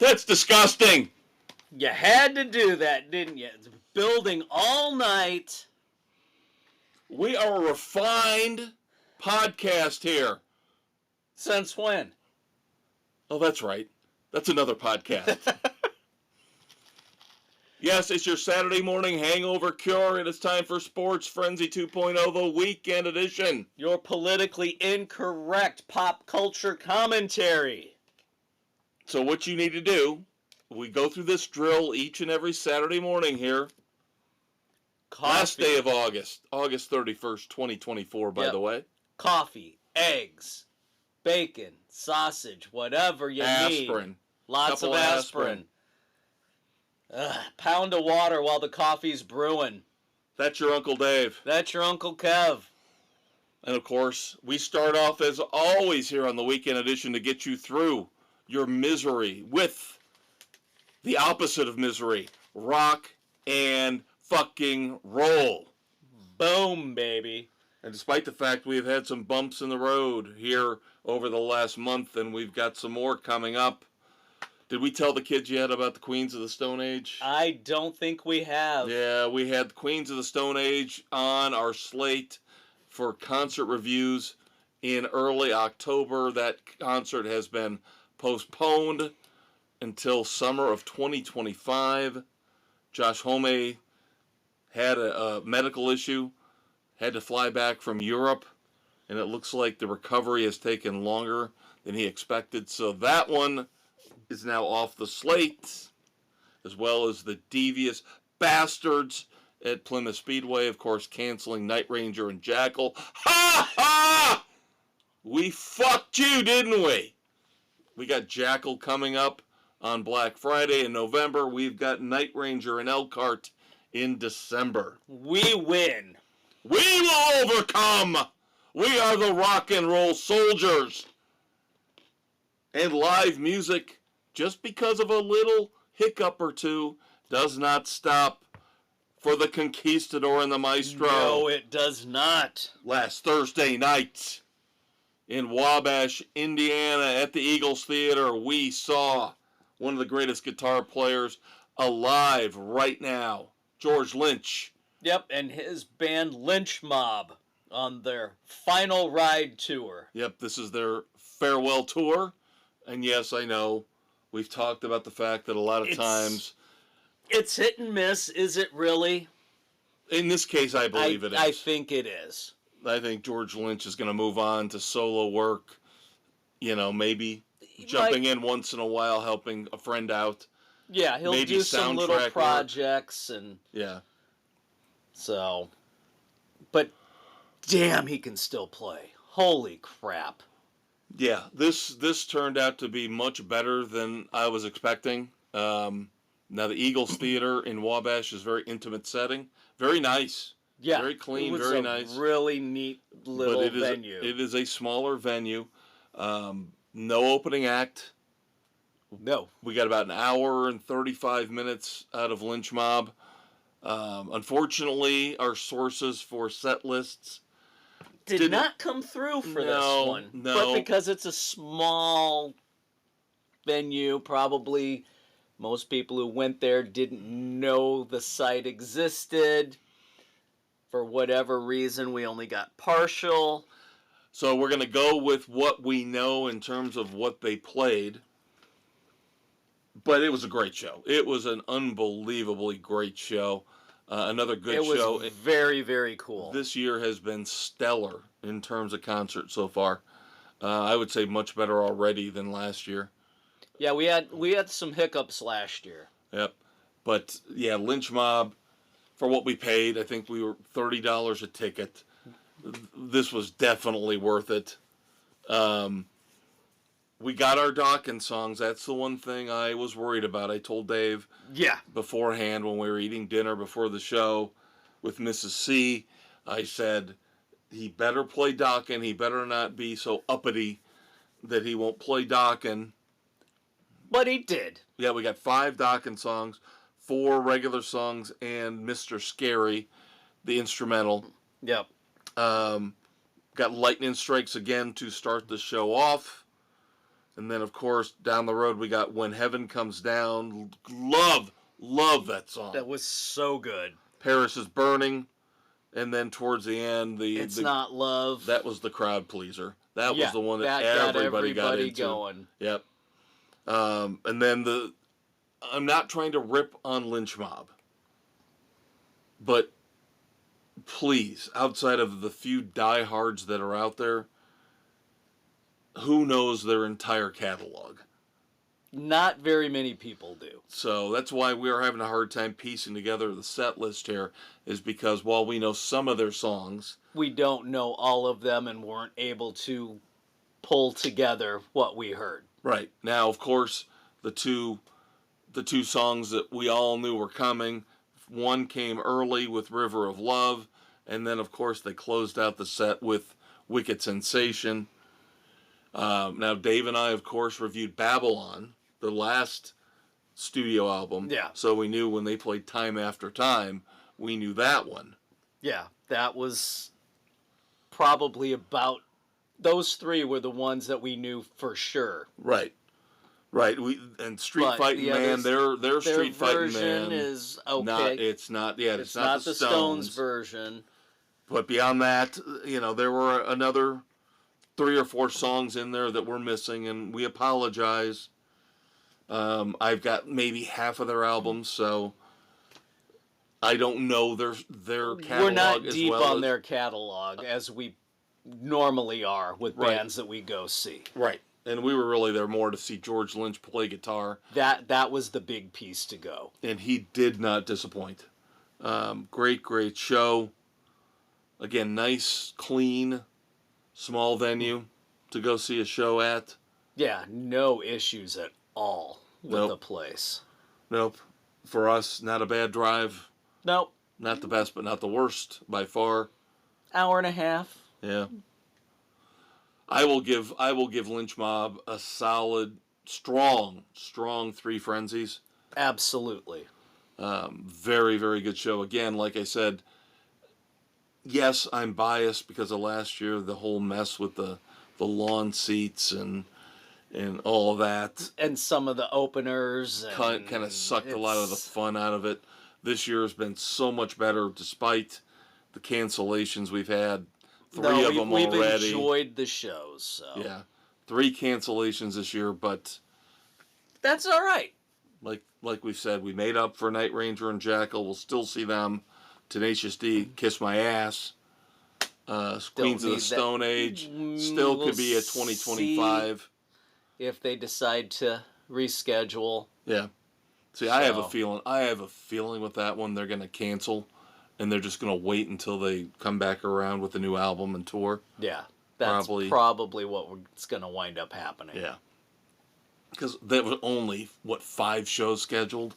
That's disgusting. You had to do that, didn't you? It's building all night. We are a refined podcast here. Since when? Oh, that's right. That's another podcast. Yes, it's your Saturday morning hangover cure, and it's time for Sports Frenzy 2.0, the weekend edition. Your politically incorrect pop culture commentary. So what you need to do, we go through this drill each and every Saturday morning here. Coffee. Last day of August 31st, 2024, by the way. Coffee, eggs, bacon, sausage, whatever you need. Aspirin. Lots of aspirin. Pound of water while the coffee's brewing. That's your Uncle Dave. That's your Uncle Kev. And of course, we start off as always here on the weekend edition to get you through your misery with the opposite of misery. Rock and fucking roll. Boom, baby. And despite the fact we've had some bumps in the road here over the last month, and we've got some more coming up. Did we tell the kids yet about the Queens of the Stone Age? I don't think we have. Yeah, we had the Queens of the Stone Age on our slate for concert reviews in early October. That concert has been postponed until summer of 2025. Josh Homme had a medical issue, had to fly back from Europe, and it looks like the recovery has taken longer than he expected. So that one is now off the slate, as well as the devious bastards at Plymouth Speedway, of course, canceling Night Ranger and Jackal. Ha ha! We fucked you, didn't we? We got Jackal coming up on Black Friday in November. We've got Night Ranger and Elkhart in December. We win. We will overcome. We are the rock and roll soldiers. And live music, just because of a little hiccup or two, does not stop for the Conquistador and the Maestro. No, it does not. Last Thursday night in Wabash, Indiana, at the Eagles Theater, we saw one of the greatest guitar players alive right now, George Lynch. Yep, and his band Lynch Mob on their final ride tour. Yep, this is their farewell tour. And yes, I know, we've talked about the fact that a lot of times... It's hit and miss, is it really? In this case, I believe it is. I think it is. I think George Lynch is going to move on to solo work. You know, maybe jumping in once in a while, helping a friend out. Yeah, he'll do some little projects and... Yeah. So... But, damn, he can still play. Holy crap. Yeah, this turned out to be much better than I was expecting. Now, the Eagles Theater in Wabash is a very intimate setting. Very nice. Yeah. Very clean, it was very a nice. Really neat little venue. It is a smaller venue. No opening act. No. We got about an hour and 35 minutes out of Lynch Mob. Unfortunately, our sources for set lists did not come through for this one. No. But because it's a small venue, probably most people who went there didn't know the site existed. For whatever reason, we only got partial. So we're going to go with what we know in terms of what they played. But it was a great show. It was an unbelievably great show. Another good show. It was very, very cool. This year has been stellar in terms of concerts so far. I would say much better already than last year. Yeah, we had some hiccups last year. Yep. But, yeah, Lynch Mob, for what we paid, I think we were $30 a ticket. This was definitely worth it. We got our Dawkins songs. That's the one thing I was worried about. I told Dave beforehand when we were eating dinner before the show with Mrs. C, I said, he better play Dawkins. He better not be so uppity that he won't play Dawkins. But he did. Yeah, we got 5 Dawkins songs, 4 regular songs, and Mr. Scary, the instrumental. And then, of course, down the road, we got When Heaven Comes Down. Love that song. That was so good. Paris is Burning. And then towards the end, It's Not Love. That was the crowd pleaser. That was the one that got everybody got into. Going. Yep. And then I'm not trying to rip on Lynch Mob. But please, outside of the few diehards that are out there, who knows their entire catalog? Not very many people do. So that's why we are having a hard time piecing together the set list here, is because while we know some of their songs, we don't know all of them and weren't able to pull together what we heard. Right. Now, of course, the two songs that we all knew were coming, one came early with River of Love, and then, of course, they closed out the set with Wicked Sensation. Now, Dave and I, of course, reviewed Babylon, the last studio album. Yeah. So we knew when they played Time After Time, we knew that one. Yeah, that was probably about... Those three were the ones that we knew for sure. Right. Street Fighting Man, their Street Fighting Man is okay. It's not the Stones version. But beyond that, there were another 3 or 4 songs in there that we're missing, and we apologize. I've got maybe half of their albums, so I don't know their catalog. We're not deep on as their catalog as we normally are with bands that we go see. Right. And we were really there more to see George Lynch play guitar. That was the big piece to go. And he did not disappoint. Great show. Again, nice, clean, small venue to go see a show at. Yeah, no issues at all with the place. Nope. For us, not a bad drive. Nope. Not the best, but not the worst by far. Hour and a half. Yeah. I will give Lynch Mob a solid, strong 3 frenzies. Absolutely. Very, very good show. Again, like I said, yes, I'm biased because of last year, the whole mess with the lawn seats and all of that. And some of the openers. Kind of sucked a lot of the fun out of it. This year has been so much better despite the cancellations we've had. 3 of them already. We've enjoyed the shows. So. Yeah. 3 cancellations this year, but... That's all right. Like we said, we made up for Night Ranger and Jackal. We'll still see them. Tenacious D, Kiss My Ass. Queens of the Stone Age. Still could be a 2025. If they decide to reschedule. Yeah. See, I have a feeling with that one they're going to cancel. And they're just going to wait until they come back around with a new album and tour. Yeah, that's probably what's going to wind up happening. Yeah. Because there was only, 5 shows scheduled?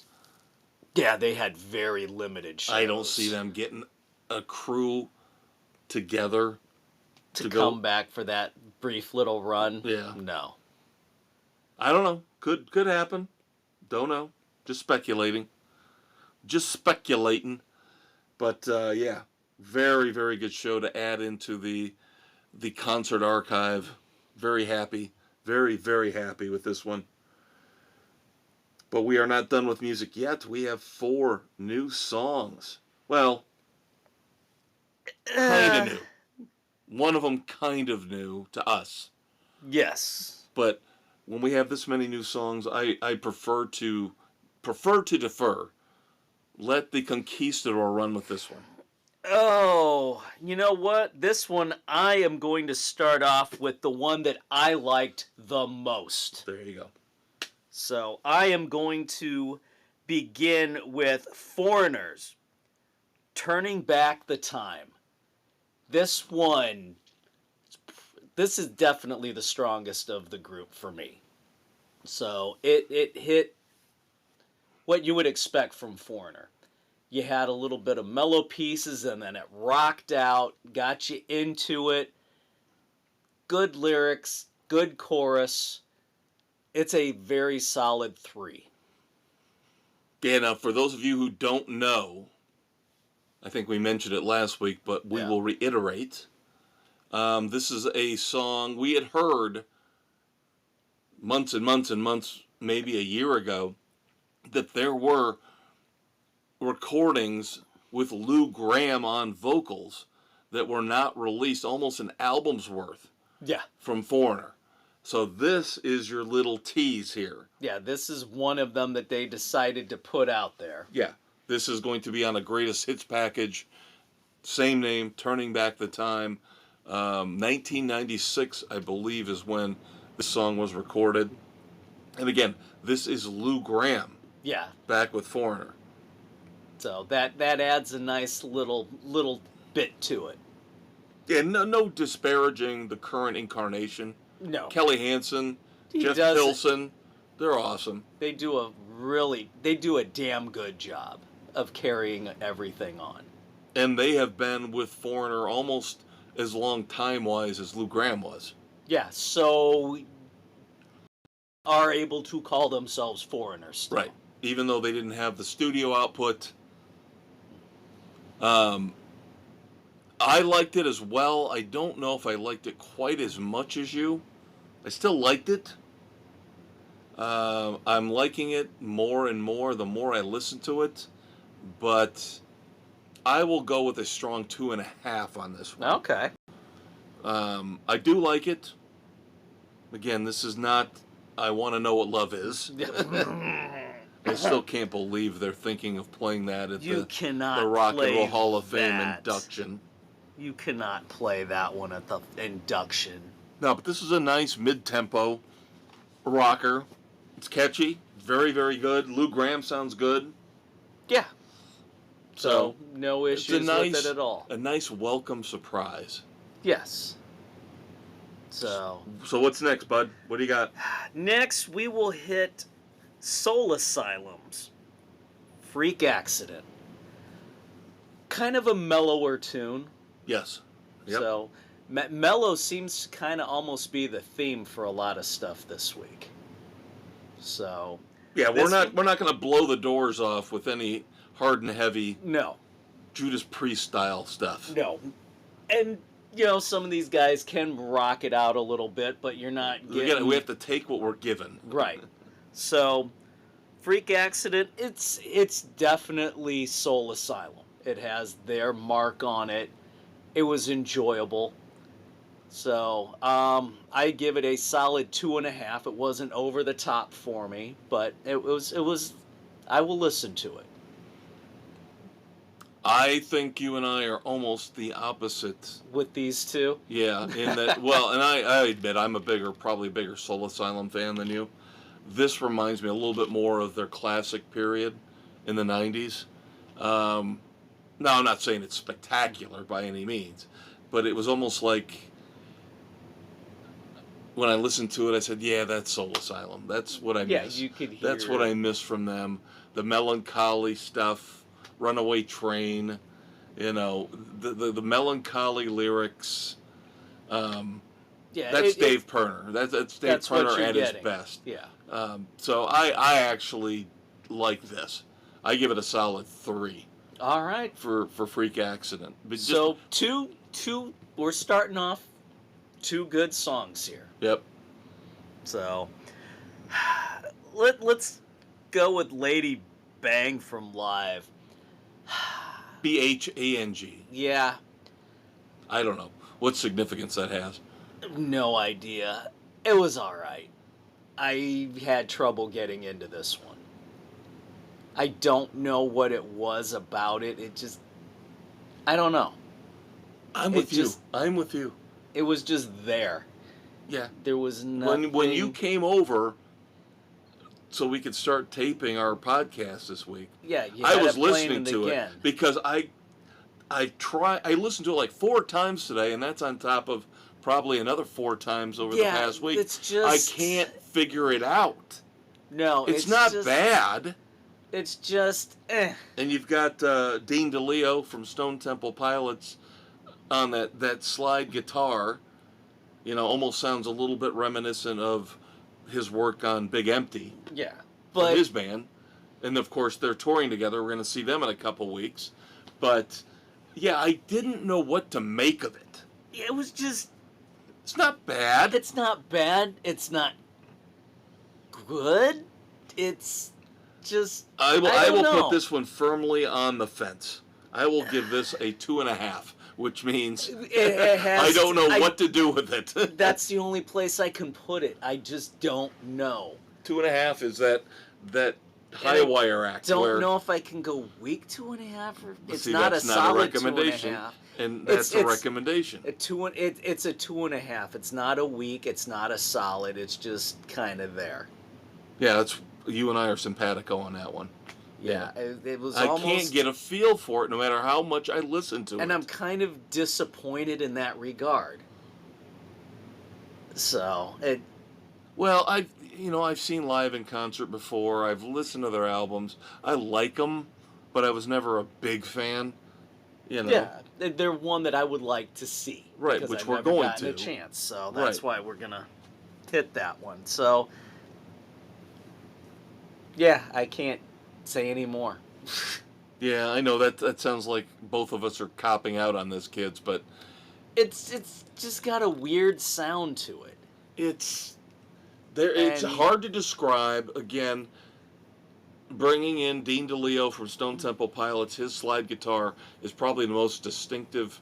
Yeah, they had very limited shows. I don't see them getting a crew together to come back for that brief little run. Yeah. No. I don't know. Could happen. Don't know. Just speculating. But, yeah, very, very good show to add into the concert archive. Very happy. Very, very happy with this one. But we are not done with music yet. We have 4 new songs. Well, kind of new. One of them kind of new to us. Yes. But when we have this many new songs, I prefer to defer. Let the Conquistador run with this one. Oh, you know what? This one, I am going to start off with the one that I liked the most. There you go. So, I am going to begin with Foreigners, Turning Back the Time. This is definitely the strongest of the group for me. So, it hit what you would expect from Foreigner. You had a little bit of mellow pieces, and then it rocked out, got you into it. Good lyrics, good chorus. It's a very solid 3. Yeah, now for those of you who don't know, I think we mentioned it last week, but we will reiterate. This is a song we had heard months and months and months, maybe a year ago, that there were recordings with Lou Gramm on vocals that were not released, almost an album's worth Yeah. from Foreigner. So this is your little tease here. Yeah, this is one of them that they decided to put out there. Yeah, this is going to be on a greatest hits package. Same name, Turning Back the Time. 1996, I believe, is when this song was recorded. And again, this is Lou Gramm. Yeah. Back with Foreigner. So that adds a nice little bit to it. Yeah, no disparaging the current incarnation. No. Kelly Hansen, Jeff does Pilson, they're awesome. They do a damn good job of carrying everything on. And they have been with Foreigner almost as long time-wise as Lou Gramm was. Yeah, so are able to call themselves Foreigners still. Right. Even though they didn't have the studio output. I liked it as well. I don't know if I liked it quite as much as you. I still liked it. I'm liking it more and more the more I listen to it. But I will go with a strong 2.5 on this one. Okay. I do like it. Again, this is not I Want to Know What Love Is. I still can't believe they're thinking of playing that at the Rock and Roll Hall of Fame induction. You cannot play that one at the induction. No, but this is a nice mid-tempo rocker. It's catchy, very, very good. Lou Gramm sounds good. Yeah. So no issues with it at all. A nice welcome surprise. Yes. So what's next, bud? What do you got? Next, we will hit Soul Asylum's Freak Accident. Kind of a mellower tune. Yes. Yep. So mellow seems to kind of almost be the theme for a lot of stuff this week. So yeah, we're not going to blow the doors off with any hard and heavy Judas Priest style stuff. No. And some of these guys can rock it out a little bit, but you're not getting... We have to take what we're given. Right. So, Freak Accident, it's definitely Soul Asylum. It has their mark on it. It was enjoyable. So, I give it a solid 2.5. It wasn't over the top for me, but it was I will listen to it. I think you and I are almost the opposite. With these two? Yeah, in that, well, and I admit I'm probably a bigger Soul Asylum fan than you. This reminds me a little bit more of their classic period in the 90s. Now, I'm not saying it's spectacular by any means, but it was almost like when I listened to it, I said, yeah, that's Soul Asylum. That's what I miss. Yeah, you could hear That's what I miss from them. The melancholy stuff, Runaway Train, the melancholy lyrics. That's Dave Pirner. That's Dave Pirner at his best. Yeah. So I actually like this. I give it a solid 3. All right. For Freak Accident. But so two. We're starting off 2 good songs here. Yep. So let's go with Lady Bang from Live. BHANG. Yeah. I don't know what significance that has. No idea. It was all right. I had trouble getting into this one. I don't know what it was about it. It just... I don't know. I'm with you. It was just there. Yeah. There was nothing... When you came over so we could start taping our podcast this week, yeah, I was listening to it because I listened to it like 4 times today, and that's on top of probably another 4 times over the past week. It's just... I can't figure it out. No, it's not just, bad. It's just, And you've got Dean DeLeo from Stone Temple Pilots on that slide guitar. Almost sounds a little bit reminiscent of his work on Big Empty. Yeah. But his band. And of course they're touring together. We're going to see them in a couple weeks. But yeah, I didn't know what to make of it. It was just... It's not bad. It's not bad. It's not good. It's just I don't will know. put this one firmly on the fence. I will give this a 2.5, which means It has I don't know I- what to do with it. That's the only place I can put it. I just don't know. 2.5 is that high wire act. Don't know if I can go weak 2.5. It's see, not that's a not solid a recommendation, 2.5. and that's a recommendation. It's a 2.5. It's not a weak. It's not a solid. It's just kind of there. Yeah, that's you and I are simpatico on that one. Yeah, it was. I almost, can't get a feel for it, no matter how much I listen to it. and I'm kind of disappointed in that regard. So it. Well, I've seen live in concert before. I've listened to their albums. I like them, but I was never a big fan. Yeah, they're one that I would like to see. Right, because which I've we're never going gotten to. a chance, so that's Right. why we're gonna hit that one. So yeah, I can't say any more. Yeah, I know that sounds like both of us are copping out on this, kids, but It's just got a weird sound to it. it's it's And- hard to describe. Again, bringing in Dean DeLeo from Stone Temple Pilots, his slide guitar is probably the most distinctive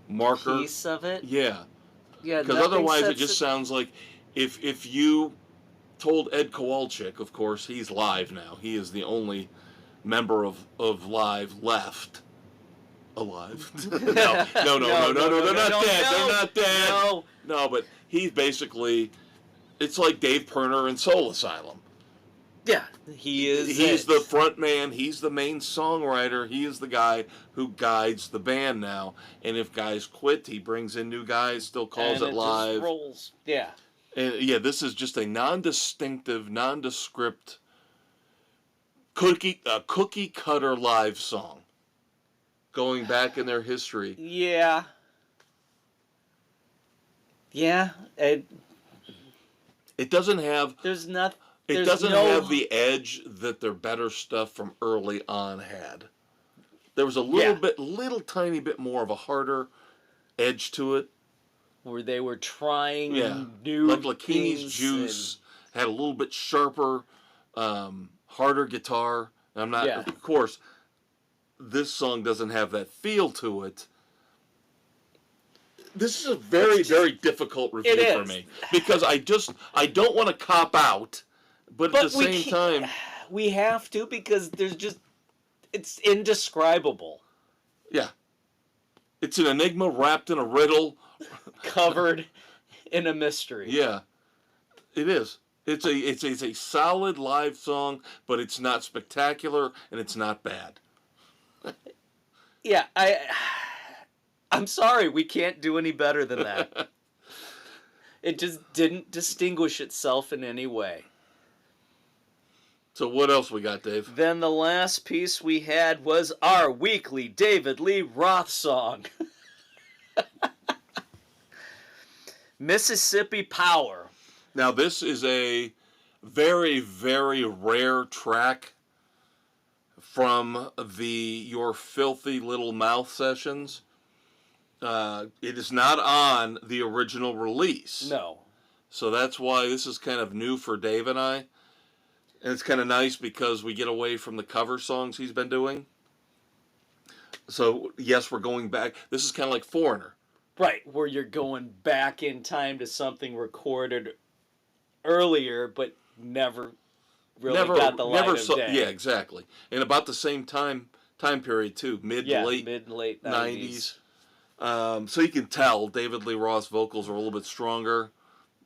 marker. Piece of it. Yeah, Yeah, because nothing otherwise it sets just sounds like if you told Ed Kowalczyk, of course he's live now. He is the only member of Live left. Alive. No, they're not dead. They're not dead. No, but he's basically, it's like Dave Pirner in Soul Asylum. Yeah, he is. He's the front man. He's the main songwriter. He is the guy who guides the band now. And if guys quit, he brings in new guys. Still calls it live. Just rolls. Yeah. And yeah, this is just a non-distinctive, nondescript cookie cutter live song. Going back in their history. Yeah. Yeah. It doesn't have. There's not. It there's doesn't no, have the edge that their better stuff from early on had. There was a little tiny bit more of a harder edge to it. where they were trying new like Lakini's things Juice had a little bit sharper, harder guitar. I'm not, of course, this song doesn't have that feel to it. This is a very, very difficult review for me because I don't want to cop out, but at the same time, we have to because it's indescribable. Yeah, it's an enigma wrapped in a riddle, covered in a mystery. Yeah, it is. It's a solid live song, but it's not spectacular and it's not bad. Yeah, I'm sorry, we can't do any better than that. It just didn't distinguish itself in any way. So what else we got, Dave? Then the last piece we had was our weekly David Lee Roth song. Mississippi Power. Now this is a very, very rare track from the Your Filthy Little Mouth sessions. It is not on the original release. No. So that's why this is kind of new for Dave and I. And it's kind of nice because we get away from the cover songs he's been doing. So, yes, we're going back. This is kind of like Foreigner. Right, where you're going back in time to something recorded earlier, but never really got the light of day. Yeah, exactly. And about the same time period, too. Mid to late 90s. So you can tell David Lee Roth's vocals are a little bit stronger.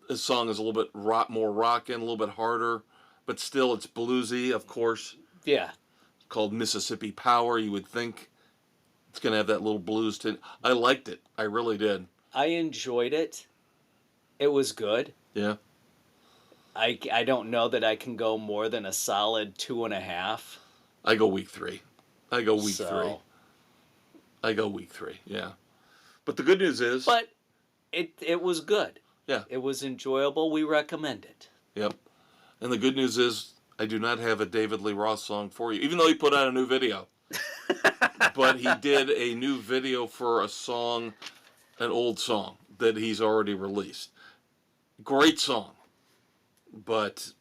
His song is a little bit more rockin', a little bit harder. But still, it's bluesy, of course. Yeah. It's called Mississippi Power. You would think it's going to have that little blues tint. I liked it. I really did. I enjoyed it. It was good. Yeah. I don't know that I can go more than a solid 2.5. I go week 3. I go week 3. Yeah. But the good news is... But it was good. Yeah. It was enjoyable. We recommend it. Yep. And the good news is, I do not have a David Lee Roth song for you, even though he put out a new video. But he did a new video for a song, an old song, that he's already released. Great song. But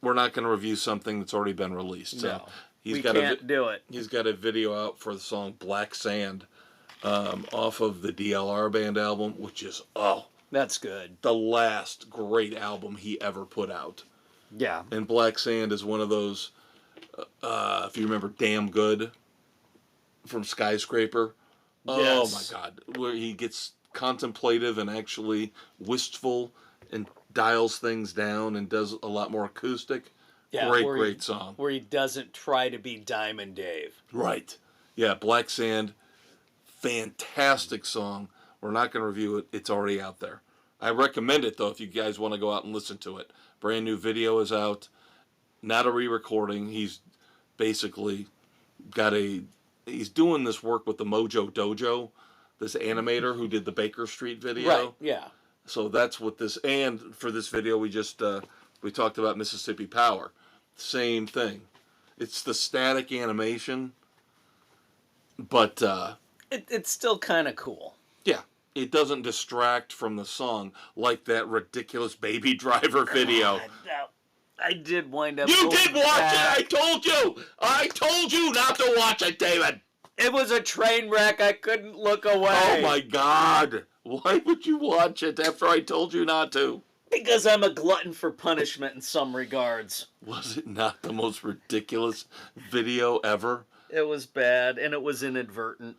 we're not going to review something that's already been released. So No, we can't do it. He's got a video out for the song Black Sand off of the DLR Band album, which is, that's good. The last great album he ever put out. Yeah. And Black Sand is one of those, if you remember Damn Good from Skyscraper. Oh Yes. my God. Where he gets contemplative and actually wistful and dials things down and does a lot more acoustic. Yeah, Great song. Where he doesn't try to be Diamond Dave. Right. Yeah, Black Sand, fantastic song. We're not going to review it. It's already out there. I recommend it, though, if you guys want to go out and listen to it. Brand new video is out. Not a re-recording. He's basically he's doing this work with the Mojo Dojo, this animator who did the Baker Street video. Right, yeah. So that's what this, and for this video we talked about Mississippi Power. Same thing. It's the static animation, but it's still kind of cool. yeah, it doesn't distract from the song like that ridiculous Baby Driver video. God, I did wind up. You did watch it. I told you not to watch it, David. It was a train wreck. I couldn't look away. Oh my God! Why would you watch it after I told you not to? Because I'm a glutton for punishment in some regards. Was it not the most ridiculous video ever? It was bad, and it was inadvertent.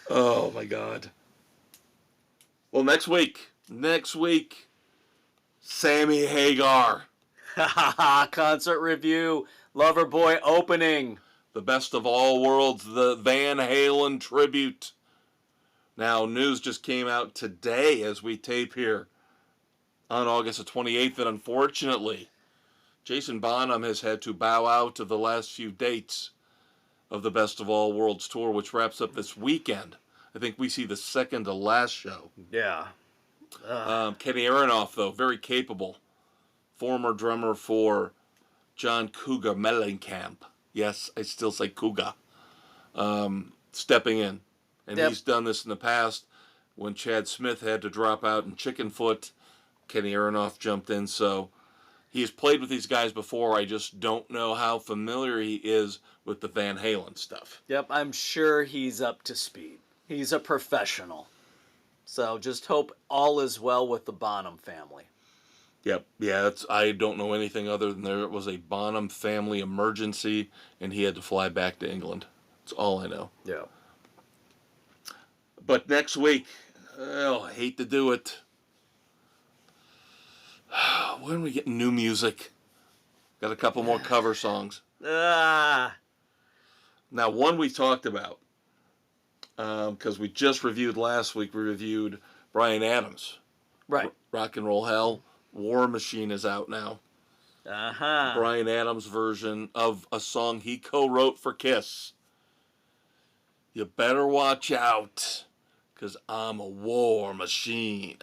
Oh my God. Well, next week, Sammy Hagar. Concert review, Loverboy opening. The Best of All Worlds, the Van Halen tribute. Now, news just came out today as we tape here on August the 28th that unfortunately Jason Bonham has had to bow out of the last few dates of the Best of All Worlds tour, which wraps up this weekend. I think we see the second to last show. Yeah. Kenny Aronoff, though, very capable. Former drummer for John Cougar Mellencamp. Yes, I still say Cougar. Stepping in. And he's done this in the past. When Chad Smith had to drop out in Chickenfoot, Kenny Aronoff jumped in. So he's played with these guys before. I just don't know how familiar he is with the Van Halen stuff. Yep, I'm sure he's up to speed. He's a professional. So just hope all is well with the Bonham family. Yep. Yeah, I don't know anything other than there was a Bonham family emergency and he had to fly back to England. That's all I know. Yeah. But next week, I hate to do it. When we get new music, got a couple more cover songs. Now, one we talked about, because we just reviewed last week, we reviewed Bryan Adams. Right. Rock and Roll Hell. War Machine is out now. Uh-huh. Bryan Adams' version of a song he co-wrote for Kiss. You better watch out, because I'm a war machine.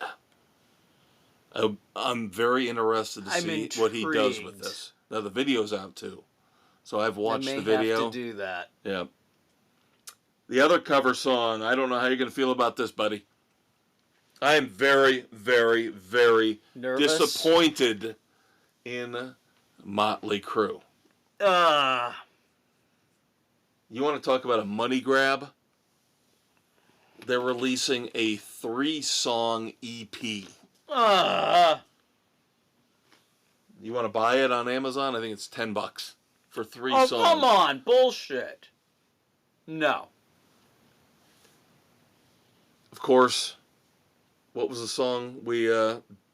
I'm very interested to see what he does with this. Now, the video's out, too. So I've watched the video. I may have to do that. Yeah. The other cover song, I don't know how you're going to feel about this, buddy. I am very, very, very nervous, disappointed in Motley Crue. You want to talk about a money grab? They're releasing a 3-song EP. You want to buy it on Amazon? I think it's $10 for 3 songs. Oh, come on. Bullshit. No. Of course, what was the song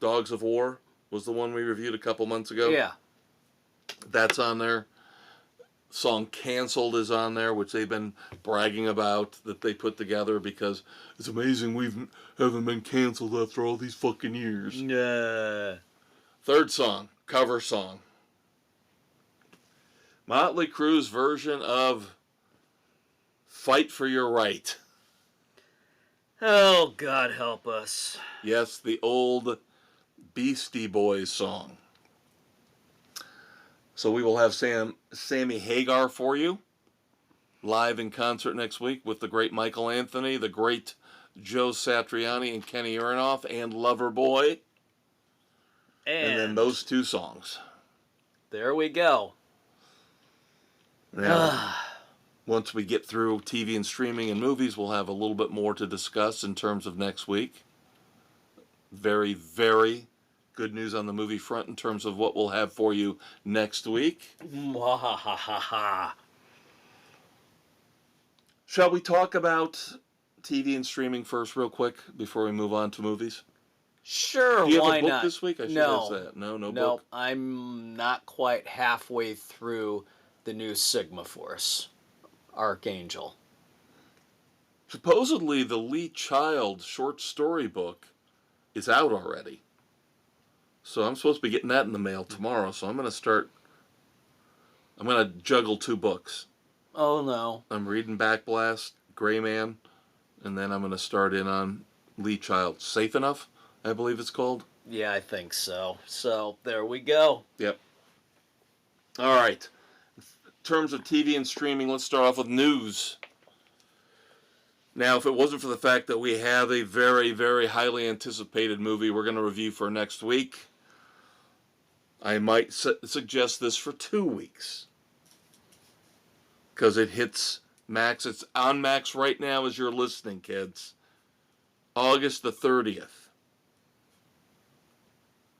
Dogs of War was the one we reviewed a couple months ago? Yeah. That's on there. Song Canceled is on there, which they've been bragging about that they put together because it's amazing we haven't been canceled after all these fucking years. Yeah. Third song, cover song. Motley Crue's version of Fight for Your Right. Oh, God help us. Yes, the old Beastie Boys song. So we will have Sammy Hagar for you live in concert next week with the great Michael Anthony, the great Joe Satriani and Kenny Aronoff, and Loverboy. And then those two songs. There we go. Now, once we get through TV and streaming and movies, we'll have a little bit more to discuss in terms of next week. Very, very good news on the movie front in terms of what we'll have for you next week. Shall we talk about TV and streaming first real quick before we move on to movies? Sure, Do you have why a book not? this week? I should No. ask that. No No, book? I'm not quite halfway through the new Sigma Force, Archangel. Supposedly, the Lee Child short story book is out already. So I'm supposed to be getting that in the mail tomorrow. So I'm going to juggle two books. Oh, no. I'm reading Backblast, Gray Man, and then I'm going to start in on Lee Child. Safe Enough, I believe it's called. Yeah, I think so. So, there we go. Yep. All right. In terms of TV and streaming, let's start off with news. Now, if it wasn't for the fact that we have a very, very highly anticipated movie we're going to review for next week, I might suggest this for 2 weeks. Because it hits Max. It's on Max right now as you're listening, kids. August the 30th.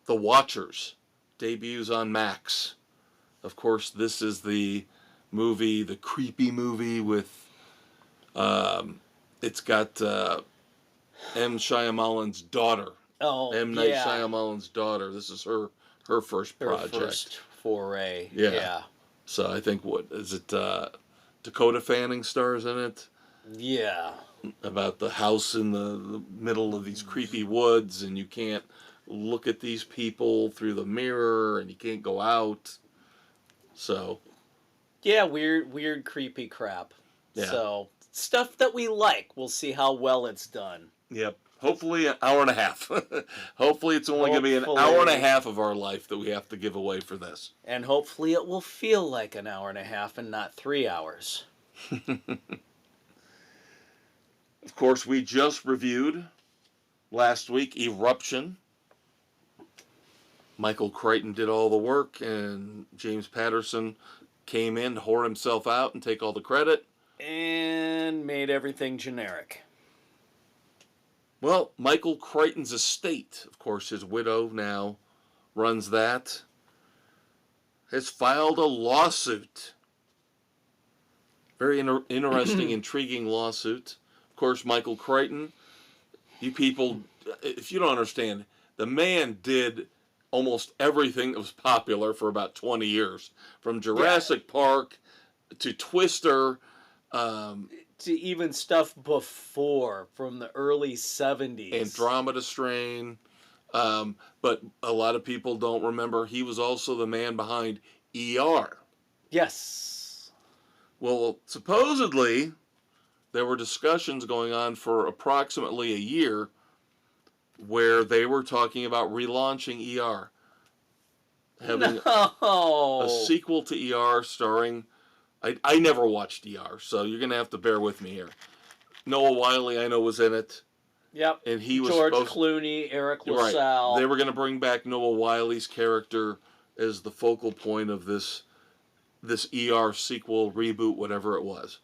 The Watchers debuts on Max. Of course, this is the movie, the creepy movie with... it's got M. Shyamalan's daughter. Oh, M. Night Shyamalan's daughter. This is her first project. Her first foray. Yeah. So I think, what is it? Dakota Fanning stars in it. Yeah. About the house in the middle of these creepy woods, and you can't look at these people through the mirror, and you can't go out. So. Yeah, weird, creepy crap. Yeah. So, stuff that we like. We'll see how well it's done. Yep. Hopefully an hour and a half. Hopefully it's only going to be an hour and a half of our life that we have to give away for this. And hopefully it will feel like an hour and a half and not 3 hours. Of course, we just reviewed last week Eruption. Michael Crichton did all the work, and James Patterson came in to whore himself out and take all the credit. And made everything generic. Well, Michael Crichton's estate, of course, his widow now runs that, has filed a lawsuit. Very interesting, intriguing lawsuit. Of course, Michael Crichton, you people, if you don't understand, the man did almost everything that was popular for about 20 years. From Jurassic Park to Twister, to even stuff before, from the early 70s. Andromeda Strain. But a lot of people don't remember he was also the man behind ER. Yes. Well, supposedly, there were discussions going on for approximately a year where they were talking about relaunching ER. Having a sequel to ER starring... I never watched ER, so you're going to have to bear with me here. Noah Wiley, I know, was in it. Yep. And he was George Clooney, Eric LaSalle. Right. They were going to bring back Noah Wiley's character as the focal point of this ER sequel, reboot, whatever it was.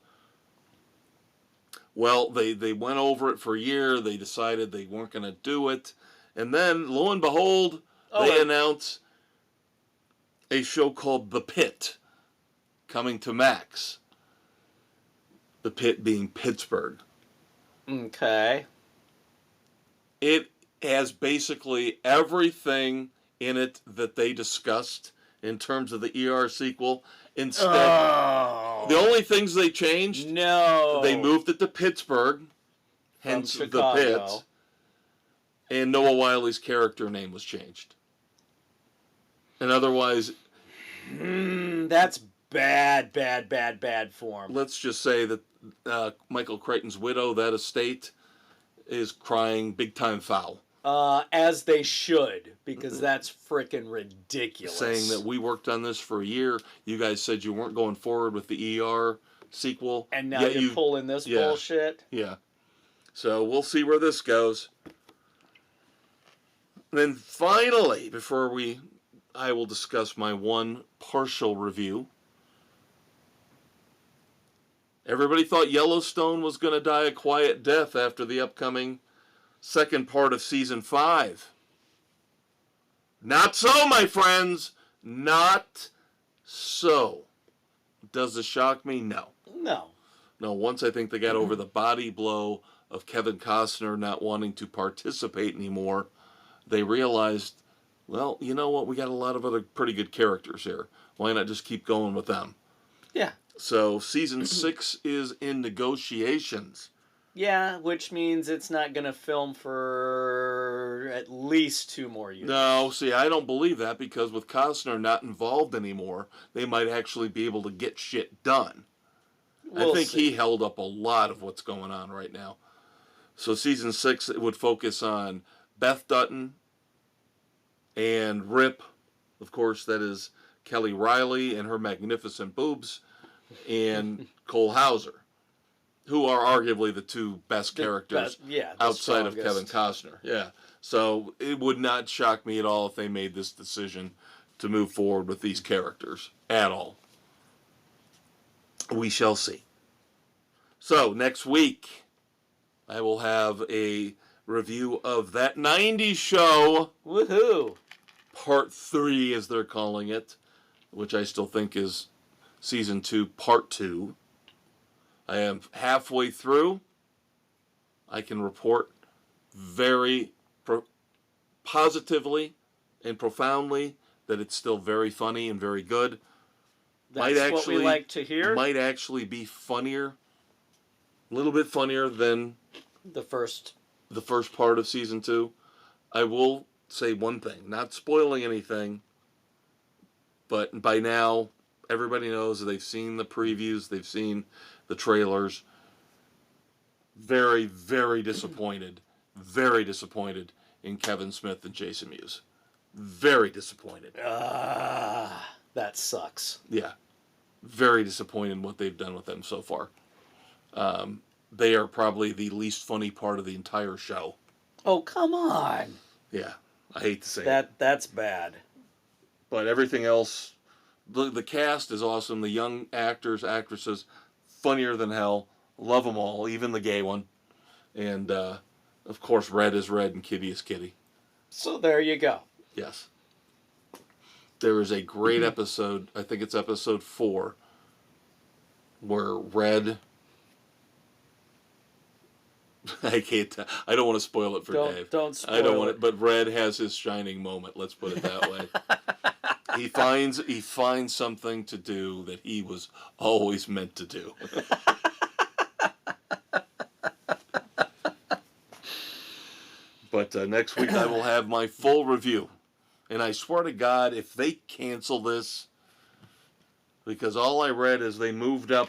Well, they went over it for a year. They decided they weren't going to do it. And then, lo and behold, they announced a show called The Pit coming to Max. The Pit being Pittsburgh. Okay. It has basically everything in it that they discussed in terms of the ER sequel. Instead, the only things they changed, they moved it to Pittsburgh, hence The Pit, and Noah Wiley's character name was changed. And otherwise... that's bad form. Let's just say that Michael Crichton's widow, that estate, is crying big time foul. As they should, because that's freaking ridiculous. Saying that we worked on this for a year. You guys said you weren't going forward with the ER sequel. And now you're pulling this bullshit? Yeah. So we'll see where this goes. then finally, I will discuss my one partial review. Everybody thought Yellowstone was going to die a quiet death after the upcoming second part of season 5. Not so, my friends. Not so. Does this shock me? No. No. No, once I think they got over the body blow of Kevin Costner not wanting to participate anymore, they realized, well, you know what? We got a lot of other pretty good characters here. Why not just keep going with them? Yeah. So season 6 is in negotiations. Yeah, which means it's not going to film for at least 2 more years. No, see, I don't believe that, because with Costner not involved anymore, they might actually be able to get shit done. I think he held up a lot of what's going on right now. So season 6 it would focus on Beth Dutton and Rip. Of course, that is Kelly Riley and her magnificent boobs, and Cole Hauser, who are arguably the 2 best characters outside of Kevin Costner. Yeah. So it would not shock me at all if they made this decision to move forward with these characters at all. We shall see. So next week, I will have a review of That 90s Show. Woohoo! Part 3, as they're calling it, which I still think is Season 2, Part 2. I am halfway through. I can report very positively and profoundly that it's still very funny and very good. That's what we like to hear. Might actually be funnier, a little bit funnier than the first part of Season 2. I will say one thing, not spoiling anything, but by now everybody knows that they've seen the previews, they've seen the trailers. Very, very disappointed. Very disappointed in Kevin Smith and Jason Mewes. Very disappointed. That sucks. Yeah. Very disappointed in what they've done with them so far. They are probably the least funny part of the entire show. Oh, come on. Yeah. I hate to say it. That's bad. But everything else, the cast is awesome. The young actors, actresses, funnier than hell. Love them all, even the gay one. And, of course, Red is Red and Kitty is Kitty. So there you go. Yes. There is a great episode, I think it's episode 4, where Red... I don't want to spoil it for Dave. Don't spoil I don't want it, but Red has his shining moment, let's put it that way. He finds something to do that he was always meant to do. But next week I will have my full review. And I swear to God, if they cancel this, because all I read is they moved up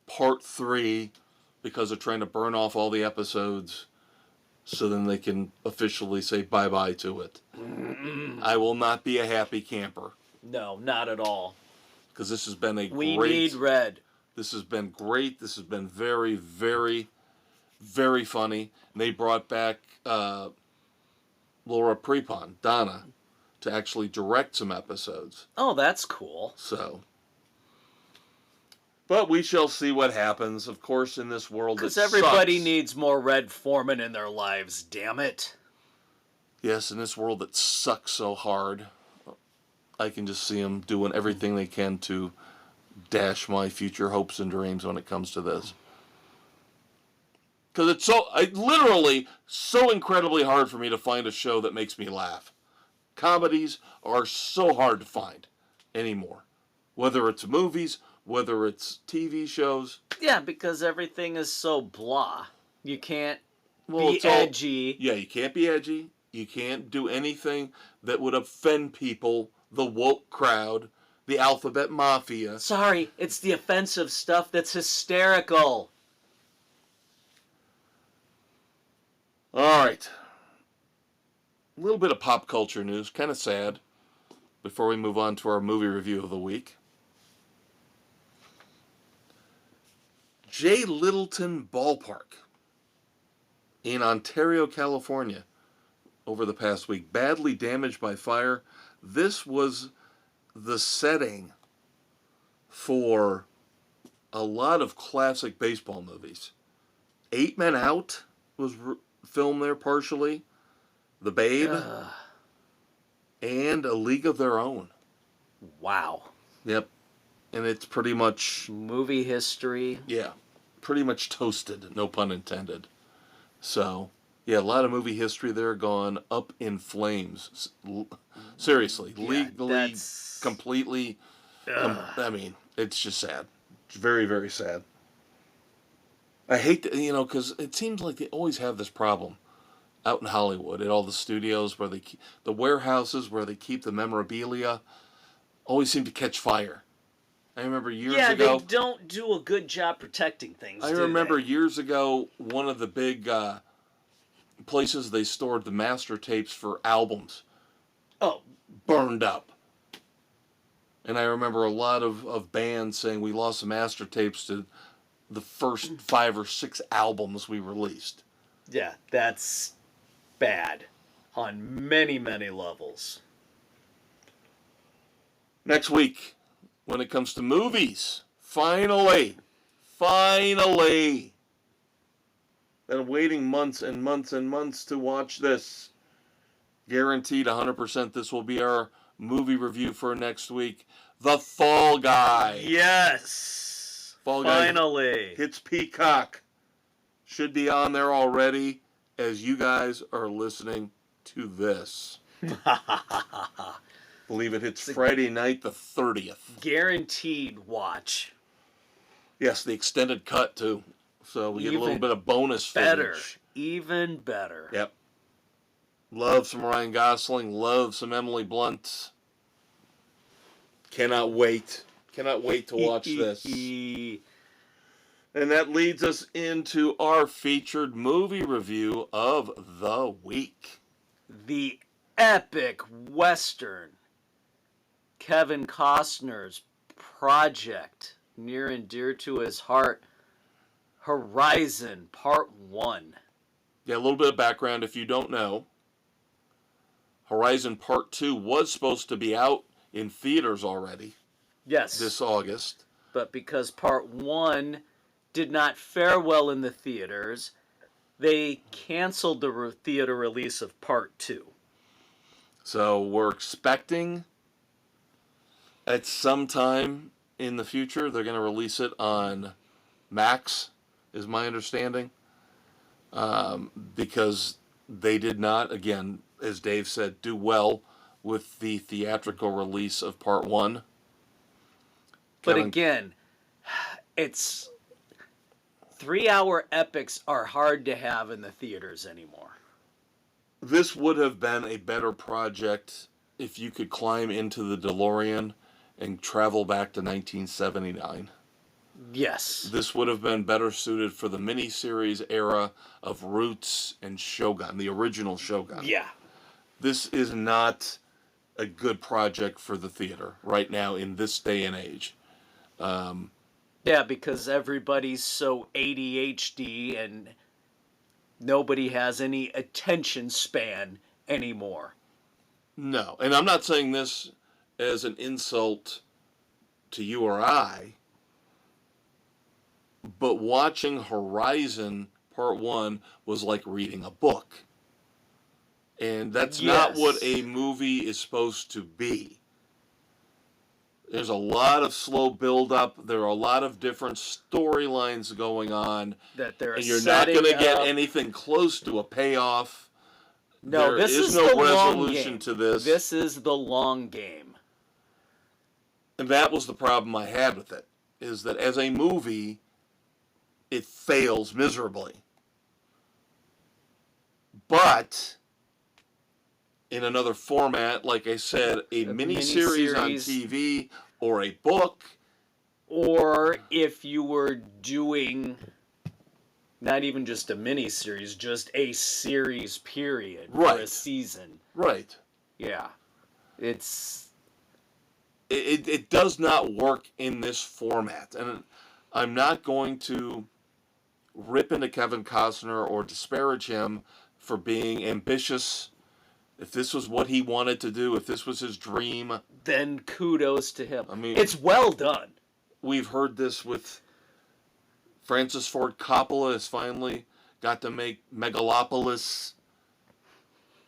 part 3 because they're trying to burn off all the episodes so then they can officially say bye-bye to it. I will not be a happy camper. No, not at all. Because this has been We need Red. This has been great. This has been very, very, very funny. And they brought back Laura Prepon, Donna, to actually direct some episodes. Oh, that's cool. So... But we shall see what happens, of course, in this world that sucks. Because everybody needs more Red Foreman in their lives, damn it. Yes, in this world that sucks so hard, I can just see them doing everything they can to dash my future hopes and dreams when it comes to this. Because it's literally so incredibly hard for me to find a show that makes me laugh. Comedies are so hard to find anymore. Whether it's movies, whether it's TV shows. Yeah, because everything is so blah. You can't be edgy. You can't be edgy. You can't do anything that would offend people, the woke crowd, the alphabet mafia. Sorry, it's the offensive stuff that's hysterical. All right. A little bit of pop culture news, kind of sad, before we move on to our movie review of the week. J. Littleton Ballpark in Ontario, California, over the past week. Badly Damaged by Fire. This was the setting for a lot of classic baseball movies. 8 Men Out was filmed there partially. The Babe. And A League of Their Own. Wow. Yep. And it's pretty much... movie history. Yeah. Pretty much toasted, no pun intended. So, yeah, a lot of movie history there gone up in flames. Seriously. Yeah, legally, completely... I mean, it's just sad. It's very, very sad. I hate that, because it seems like they always have this problem out in Hollywood at all the studios where they keep, the warehouses where they keep the memorabilia always seem to catch fire. I remember years ago... Yeah, they don't do a good job protecting things, I remember years ago, one of the big places they stored the master tapes for albums burned up. And I remember a lot of bands saying we lost the master tapes to the first 5 or 6 albums we released. Yeah, that's bad on many, many levels. Next week, when it comes to movies, finally, been waiting months and months and months to watch this. Guaranteed 100% this will be our movie review for next week. The Fall Guy. Yes. Fall Guy finally hits Peacock. Should be on there already as you guys are listening to this. Believe it hits Friday night the 30th. Guaranteed watch. Yes, the extended cut too. So we get a little bit of bonus footage. Even better. Yep. Love some Ryan Gosling. Love some Emily Blunt. Cannot wait. Cannot wait to watch this. And that leads us into our featured movie review of the week. The epic Western. Kevin Costner's project, near and dear to his heart, Horizon Part 1. Yeah, a little bit of background if you don't know. Horizon Part 2 was supposed to be out in theaters already. Yes. This August. But because Part 1 did not fare well in the theaters, they canceled the theater release of Part 2. So we're expecting at some time in the future they're going to release it on Max, is my understanding. Because they did not, again, as Dave said, do well with the theatrical release of Part 1. But again, it's 3-hour epics are hard to have in the theaters anymore. This would have been a better project if you could climb into the DeLorean and travel back to 1979. Yes. This would have been better suited for the miniseries era of Roots and Shogun, the original Shogun. Yeah. This is not a good project for the theater right now in this day and age. Yeah, because everybody's so ADHD and nobody has any attention span anymore. No, and I'm not saying this as an insult to you or I, but watching Horizon Part 1 was like reading a book. And that's not what a movie is supposed to be. There's a lot of slow build-up. There are a lot of different storylines going on. And you're not going to get anything close to a payoff. No, this is no resolution to this. This is the long game. And that was the problem I had with it, is that as a movie, it fails miserably. But in another format, like I said, a miniseries on TV or a book. Or if you were doing not even just a miniseries, just a series period for a season. Right. Yeah. It does not work in this format. And I'm not going to rip into Kevin Costner or disparage him for being ambitious if this was what he wanted to do, if this was his dream, then kudos to him. I mean, it's well done. We've heard this with Francis Ford Coppola has finally got to make Megalopolis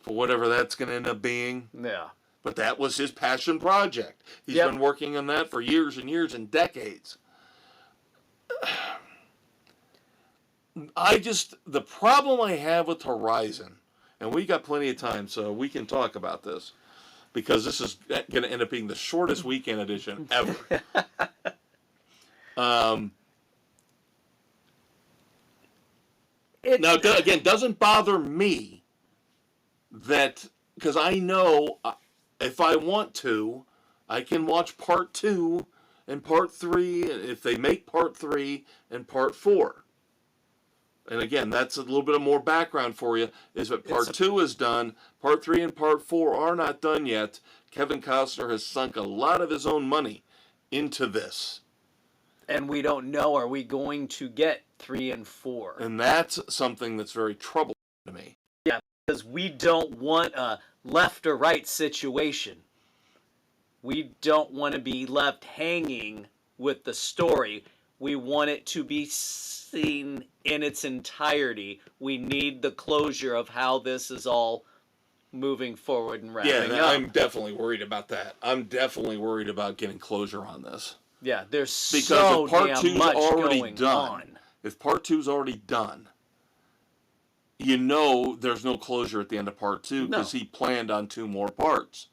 for whatever that's going to end up being. Yeah. But that was his passion project. He's been working on that for years and years and decades. The problem I have with Horizon, and we got plenty of time, so we can talk about this, because this is going to end up being the shortest weekend edition ever. Now, again, doesn't bother me that, because I know if I want to, I can watch part 2 and part 3, if they make part 3 and part 4. And again, that's a little bit of more background for you, is that part 2 is done, part 3 and part 4 are not done yet. Kevin Costner has sunk a lot of his own money into this. And we don't know, are we going to get 3 and 4? And that's something that's very troubling to me. Yeah, because we don't want a left or right situation. We don't want to be left hanging with the story. We want it to be seen in its entirety. We need the closure of how this is all moving forward and wrapping up. I'm definitely worried about that. I'm definitely worried about getting closure on this. Yeah, there's so damn much going on. If part 2's already done, you know there's no closure at the end of part 2 because he planned on 2 more parts.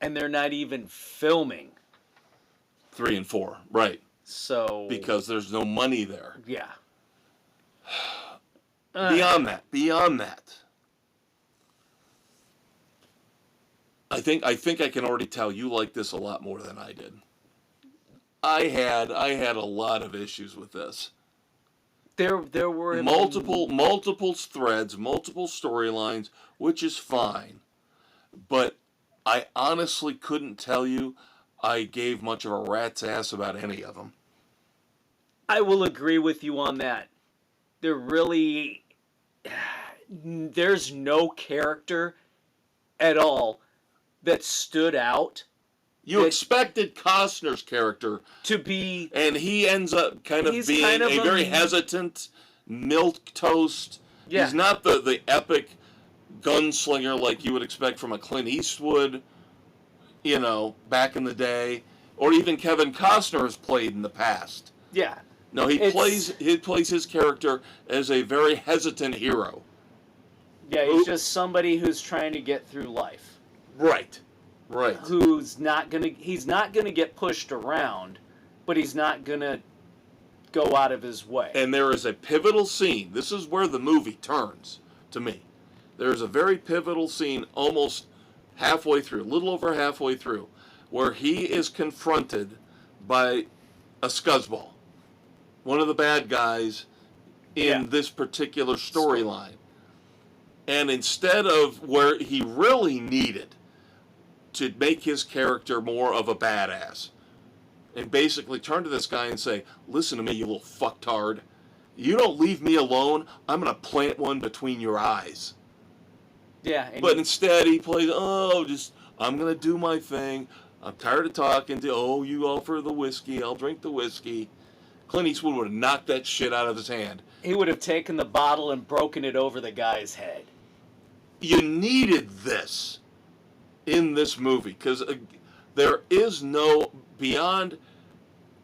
And they're not even filming 3 and 4, right? So because there's no money there. Yeah. Beyond that, I think I can already tell you like this a lot more than I did. I had a lot of issues with this. There were multiple threads, multiple storylines, which is fine. But I honestly couldn't tell you I gave much of a rat's ass about any of them. I will agree with you on that. There's no character at all that stood out. You expected Costner's character to be, and he ends up kind of being a very hesitant, milquetoast. Yeah. He's not the epic gunslinger like you would expect from a Clint Eastwood, back in the day, or even Kevin Costner has played in the past. Yeah. No, he plays his character as a very hesitant hero. Yeah, he's just somebody who's trying to get through life. Right. Right. He's not gonna get pushed around, but he's not gonna go out of his way. And there is a pivotal scene. This is where the movie turns to me. There's a very pivotal scene almost halfway through, a little over halfway through, where he is confronted by a scuzzball, one of the bad guys in this particular storyline. And instead of where he really needed to make his character more of a badass, and basically turn to this guy and say, listen to me, you little fucktard. You don't leave me alone, I'm going to plant one between your eyes. Yeah. But instead he plays, I'm going to do my thing. I'm tired of talking to, you offer the whiskey, I'll drink the whiskey. Clint Eastwood would have knocked that shit out of his hand. He would have taken the bottle and broken it over the guy's head. You needed this in this movie, because there is no, beyond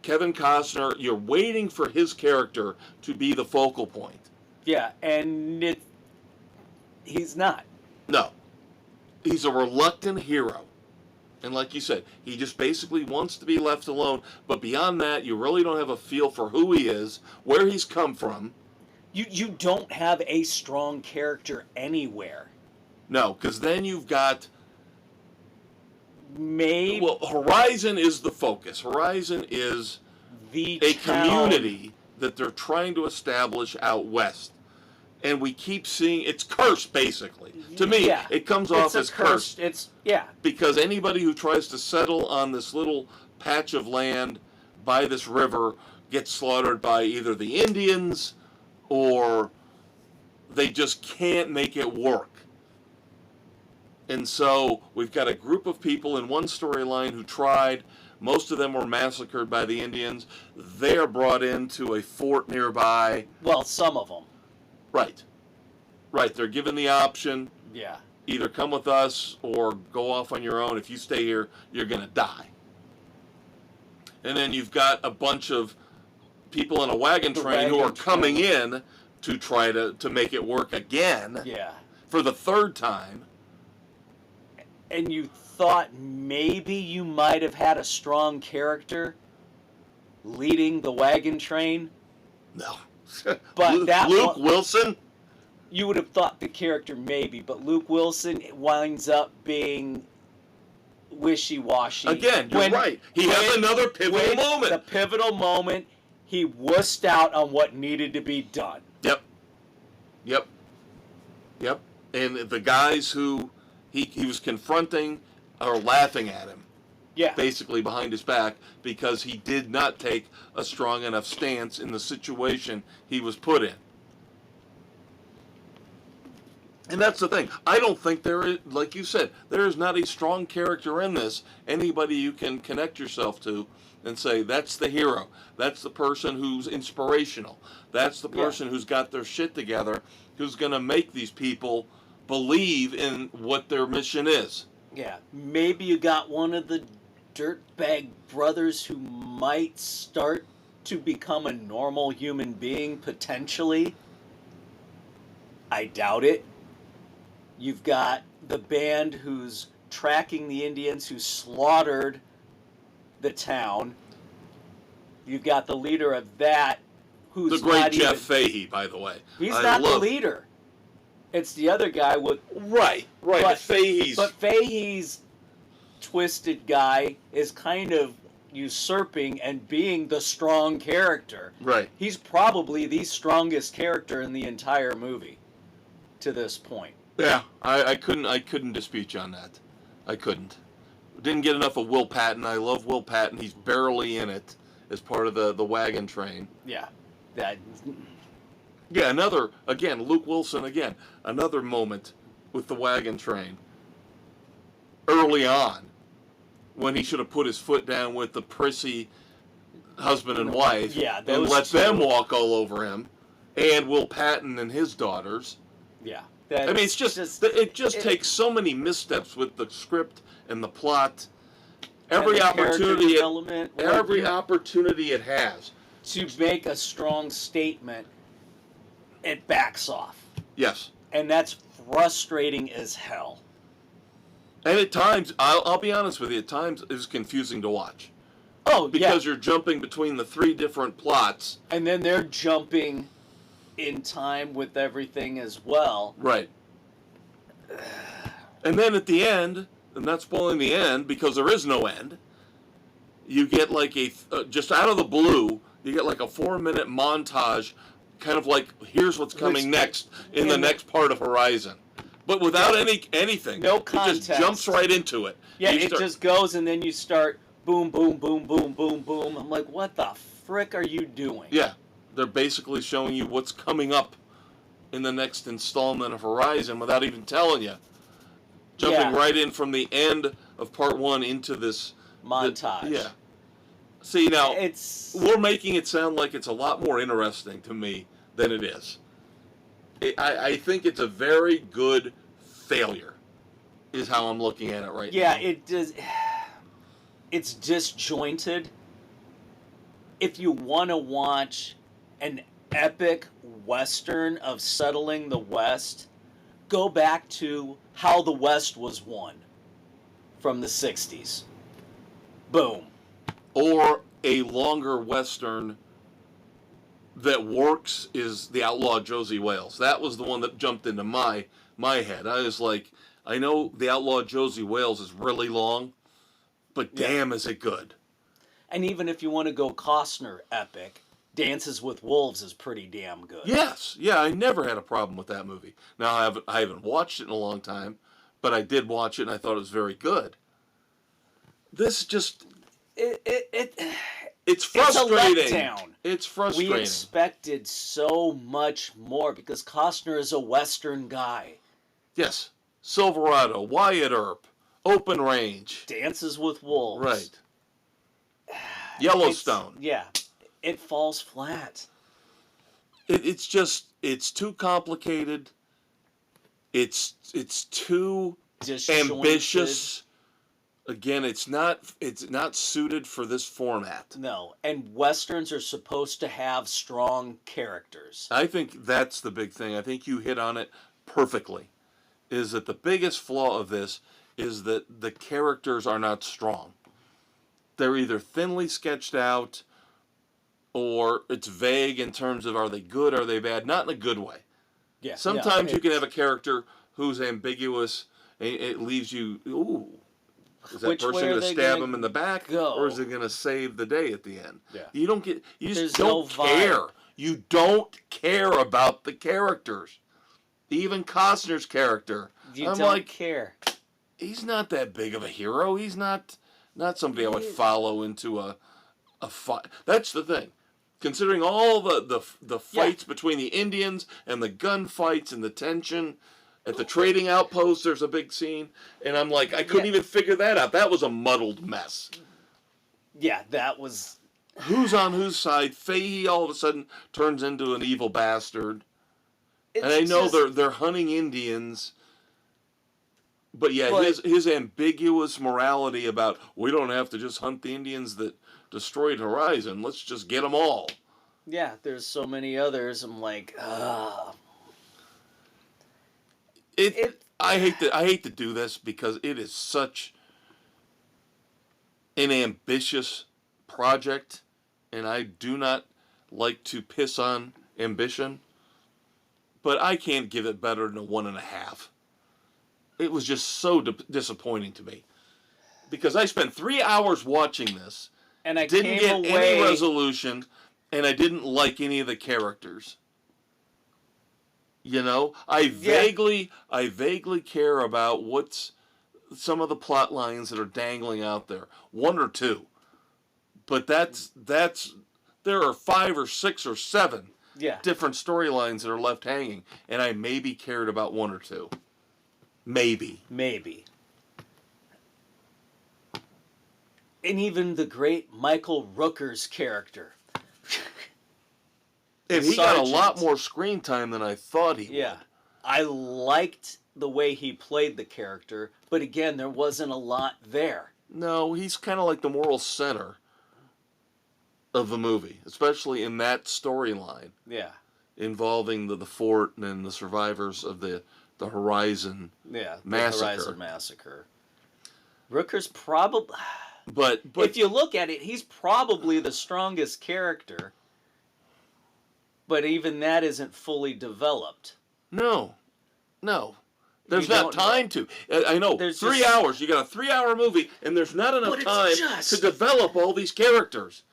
Kevin Costner, you're waiting for his character to be the focal point. Yeah, and he's not. No. He's a reluctant hero. And like you said, he just basically wants to be left alone. But beyond that, you really don't have a feel for who he is, where he's come from. You don't have a strong character anywhere. No, because then you've got... Well, Horizon is the focus. Horizon is a community that they're trying to establish out west. And we keep seeing... It's cursed, basically. To me, it comes off as cursed. Because anybody who tries to settle on this little patch of land by this river gets slaughtered by either the Indians or they just can't make it work. And so we've got a group of people in one storyline who tried. Most of them were massacred by the Indians. They are brought into a fort nearby. Well, some of them. Right. Right. They're given the option. Yeah. Either come with us or go off on your own. If you stay here, you're going to die. And then you've got a bunch of people in a wagon train who are coming in to try to make it work again. Yeah. For the third time. And you thought maybe you might have had a strong character leading the wagon train. No. But Luke Wilson? You would have thought the character maybe, but Luke Wilson winds up being wishy-washy. Again, you're right. He has another pivotal moment. The pivotal moment, he wussed out on what needed to be done. Yep. And the guys who he was confronting are laughing at him. Yeah. Basically behind his back because he did not take a strong enough stance in the situation he was put in. And that's the thing. I don't think there is, like you said, there is not a strong character in this. Anybody you can connect yourself to and say, that's the hero. That's the person who's inspirational. That's the person who's got their shit together, who's going to make these people believe in what their mission is. Yeah. Maybe you got one of the dirtbag brothers who might start to become a normal human being, potentially. I doubt it. You've got the band who's tracking the Indians who slaughtered the town. You've got the leader of that who's the great not Jeff even, Fahey, by the way. He's not the leader. It's the other guy with... Right. But Fahey's twisted guy is kind of usurping and being the strong character. Right. He's probably the strongest character in the entire movie to this point. Yeah, I couldn't dispute you on that. I couldn't. Didn't get enough of Will Patton. I love Will Patton. He's barely in it as part of the wagon train. Yeah. Yeah, Luke Wilson again. Another moment with the wagon train. Early on, when he should have put his foot down with the prissy husband and wife and let them walk all over him, and Will Patton and his daughters. Yeah. I mean, it just takes so many missteps with the script and the plot. Every opportunity it has to make a strong statement, it backs off. Yes. And that's frustrating as hell. And at times, I'll be honest with you, at times it's confusing to watch. Oh, because you're jumping between the three different plots. And then they're jumping in time with everything as well. Right. And then at the end, I'm not spoiling the end because there is no end, you get like just out of the blue, you get like a 4-minute montage, kind of like, here's what's coming next in the next part of Horizon. But without anything. No context. It just jumps right into it. Yeah, just goes and then you start boom, boom, boom, boom, boom, boom. I'm like, what the frick are you doing? Yeah. They're basically showing you what's coming up in the next installment of Horizon without even telling you. Jumping right in from the end of part 1 into this montage. See, now, we're making it sound like it's a lot more interesting to me than it is. I think it's a very good failure, is how I'm looking at it right now. Yeah, it does. It's disjointed. If you want to watch an epic Western of settling the West, go back to How the West Was Won from the 60s. Boom. Or a longer Western that works is The Outlaw Josie Wales. That was the one that jumped into my head. I was like, I know The Outlaw Josie Wales is really long, but damn is it good. And even if you want to go Costner epic, Dances with Wolves is pretty damn good. Yes. Yeah, I never had a problem with that movie. Now, I haven't watched it in a long time, but I did watch it and I thought it was very good. This just... It's frustrating. It's a letdown. It's frustrating. We expected so much more because Costner is a Western guy. Yes. Silverado, Wyatt Earp, Open Range. Dances with Wolves. Right. Yellowstone. It falls flat. It's too complicated. It's too Disjointed. ambitious. Again, it's not suited for this format. No, and Westerns are supposed to have strong characters. I think that's the big thing. I think you hit on it perfectly. Is that the biggest flaw of this is that the characters are not strong. They're either thinly sketched out or it's vague in terms of are they good, are they bad? Not in a good way. Yeah. Sometimes you can have a character who's ambiguous and it leaves you, ooh, is that person going to stab him in the back or is it going to save the day at the end? Yeah. You just don't care. You don't care about the characters. Even Costner's character. I'm don't care. He's not that big of a hero. He's not somebody I would follow into a fight. That's the thing. Considering all the fights between the Indians and the gunfights and the tension at the trading outpost, there's a big scene, and I'm like, I couldn't even figure that out. That was a muddled mess. Yeah, that was. Who's on whose side? Fahey all of a sudden turns into an evil bastard. And I know they're hunting Indians, but his ambiguous morality about we don't have to just hunt the Indians that destroyed Horizon. Let's just get them all. Yeah, there's so many others. I'm like, I hate to do this because it is such an ambitious project, and I do not like to piss on ambition. But I can't give it better than a 1.5. It was just so disappointing to me. Because I spent 3 hours watching this, and I didn't get any resolution, and I didn't like any of the characters. You know? I vaguely care about what's some of the plot lines that are dangling out there. 1 or 2. But that's there are 5 or 6 or 7 different storylines that are left hanging, and I maybe cared about 1 or 2. Maybe. And even the great Michael Rooker's character. And he got a lot more screen time than I thought he would. I liked the way he played the character, but again, there wasn't a lot there. No, he's kind of like the moral center of the movie, especially in that storyline. Yeah. Involving the fort and the survivors of the Horizon massacre. The Horizon massacre. Rooker's probably... But if you look at it, he's probably the strongest character, but even that isn't fully developed. No. There's not time to. I know. There's 3 hours. You got a 3-hour movie, and there's not enough time to develop all these characters.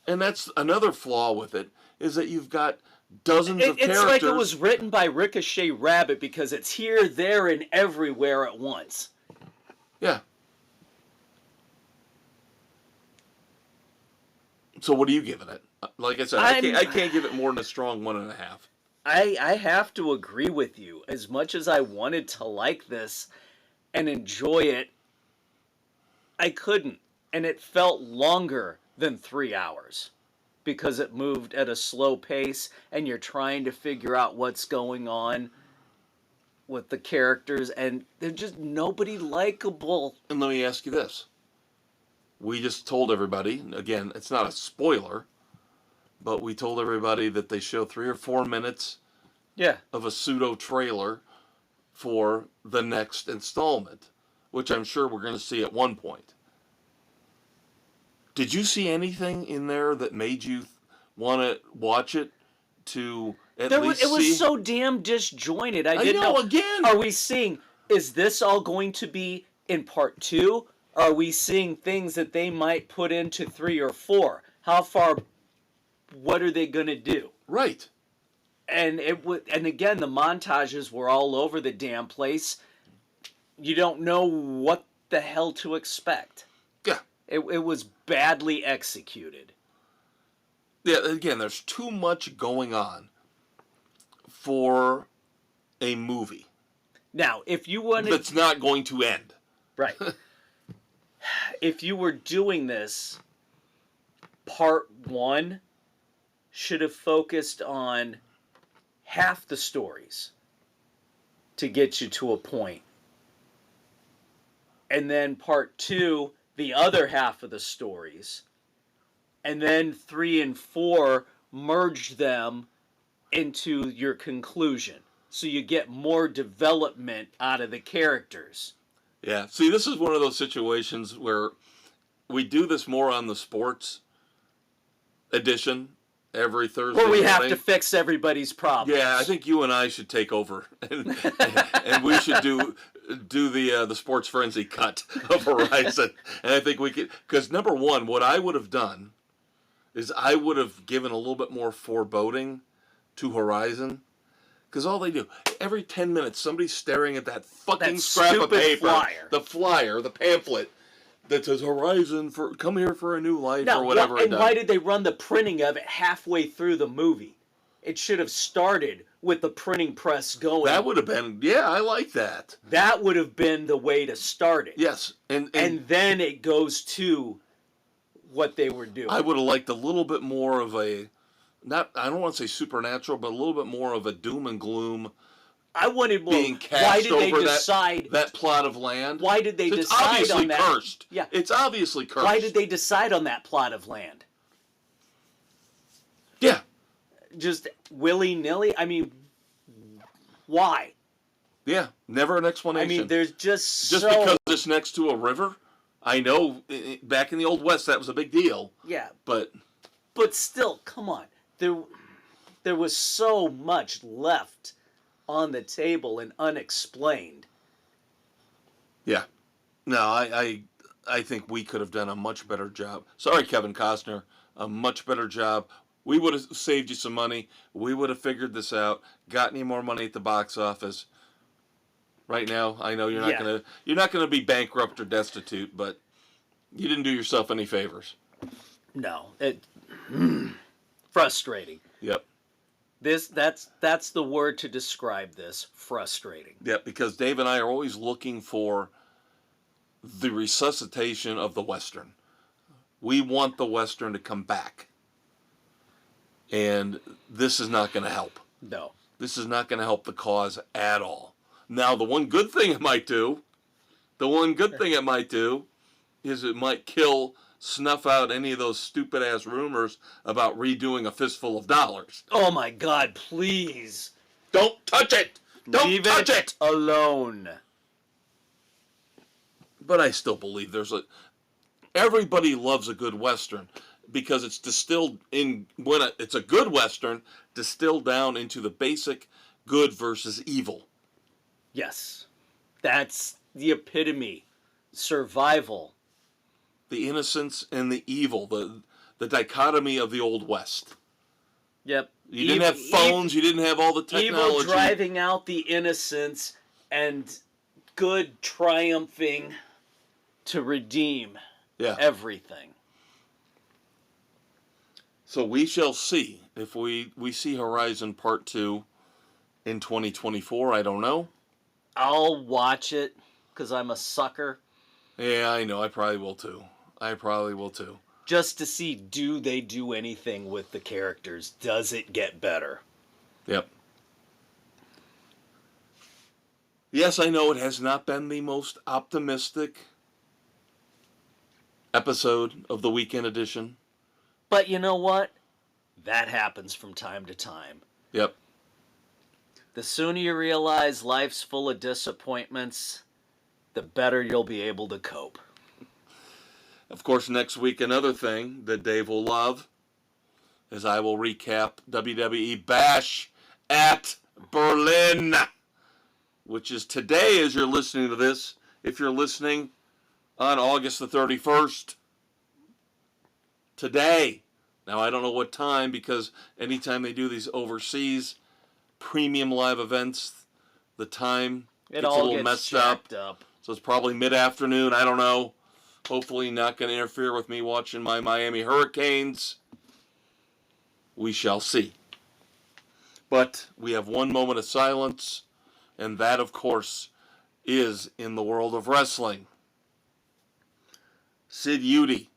And that's another flaw with it, is that you've got dozens of characters. It's like it was written by Ricochet Rabbit because it's here, there, and everywhere at once. Yeah. So what are you giving it? Like I said, I can't give it more than a strong 1.5. I have to agree with you. As much as I wanted to like this and enjoy it, I couldn't. And it felt longer than 3 hours because it moved at a slow pace and you're trying to figure out what's going on with the characters and they're just nobody likable. And let me ask you this. We just told everybody, again, it's not a spoiler, but we told everybody that they show 3 or 4 minutes of a pseudo trailer for the next installment, which I'm sure we're going to see at one point. Did you see anything in there that made you want to watch it to at least see? It was so damn disjointed. I didn't know. Again. Are we seeing, is this all going to be in part 2? Are we seeing things that they might put into 3 or 4? How far, what are they going to do? Right. And and again, the montages were all over the damn place. You don't know what the hell to expect. Yeah. It was badly executed. Yeah, again, there's too much going on for a movie. Now, if you wanted... That's not going to end. Right. If you were doing this, part 1 should have focused on half the stories to get you to a point. And then part 2, the other half of the stories. And then 3 and 4, merge them into your conclusion. So you get more development out of the characters. Yeah. See, this is one of those situations where we do this more on the sports edition every Thursday Where we morning. have to fix everybody's problems. Yeah, I think you and I should take over, and we should do the sports frenzy cut of Horizon. And I think we could, because number one, what I would have done is I would have given a little bit more foreboding to Horizon, because all they do every 10 minutes, somebody's staring at that fucking scrap of paper, the pamphlet that says Horizon for come here for a new life or whatever. And why did they run the printing of it halfway through the movie? It should have started with the printing press going. That would have been, yeah, I like that. That would have been the way to start it. Yes, and then it goes to what they were doing. I would have liked a little bit more of a, I don't want to say supernatural, but a little bit more of a doom and gloom. I wanted more. Being cast why did they over decide that plot of land? Why did they it's decide obviously on that? Cursed. Yeah, it's obviously cursed. Why did they decide on that plot of land? Yeah, just willy-nilly. I mean, why? Yeah, never an explanation. I mean, there's just because it's next to a river. I know back in the Old West that was a big deal. Yeah, but still, come on. There was so much left on the table and unexplained. Yeah. No, I think we could have done a much better job. Sorry, Kevin Costner. A much better job. We would have saved you some money. We would have figured this out. Gotten you more money at the box office. Right now, I know you're not gonna be bankrupt or destitute, but you didn't do yourself any favors. No, frustrating. Yep. That's the word to describe this. Frustrating. Yep, because Dave and I are always looking for the resuscitation of the Western. We want the Western to come back. And this is not going to help. No. This is not going to help the cause at all. Now, the one good thing it might do is it might snuff out any of those stupid-ass rumors about redoing A Fistful of Dollars. Oh, my God, please. Don't touch it! Don't touch it alone. But I still believe everybody loves a good Western because it's distilled it's a good Western, distilled down into the basic good versus evil. Yes. That's the epitome. Survival. The innocence and the evil, the dichotomy of the Old West. Yep. You didn't have phones, you didn't have all the technology. Evil driving out the innocence and good triumphing to redeem everything. So we shall see if we see Horizon Part 2 in 2024. I don't know. I'll watch it because I'm a sucker. Yeah, I know. I probably will too. Just to see, do they do anything with the characters? Does it get better? Yep. Yes, I know it has not been the most optimistic episode of the weekend edition. But you know what? That happens from time to time. Yep. The sooner you realize life's full of disappointments, the better you'll be able to cope. Of course, next week, another thing that Dave will love is I will recap WWE Bash at Berlin, which is today as you're listening to this. If you're listening on August the 31st, today. Now, I don't know what time, because anytime they do these overseas premium live events, the time gets a little messed up. So it's probably mid-afternoon. I don't know. Hopefully not going to interfere with me watching my Miami Hurricanes. We shall see. But we have one moment of silence, And that, of course, is in the world of wrestling. Sid Eudy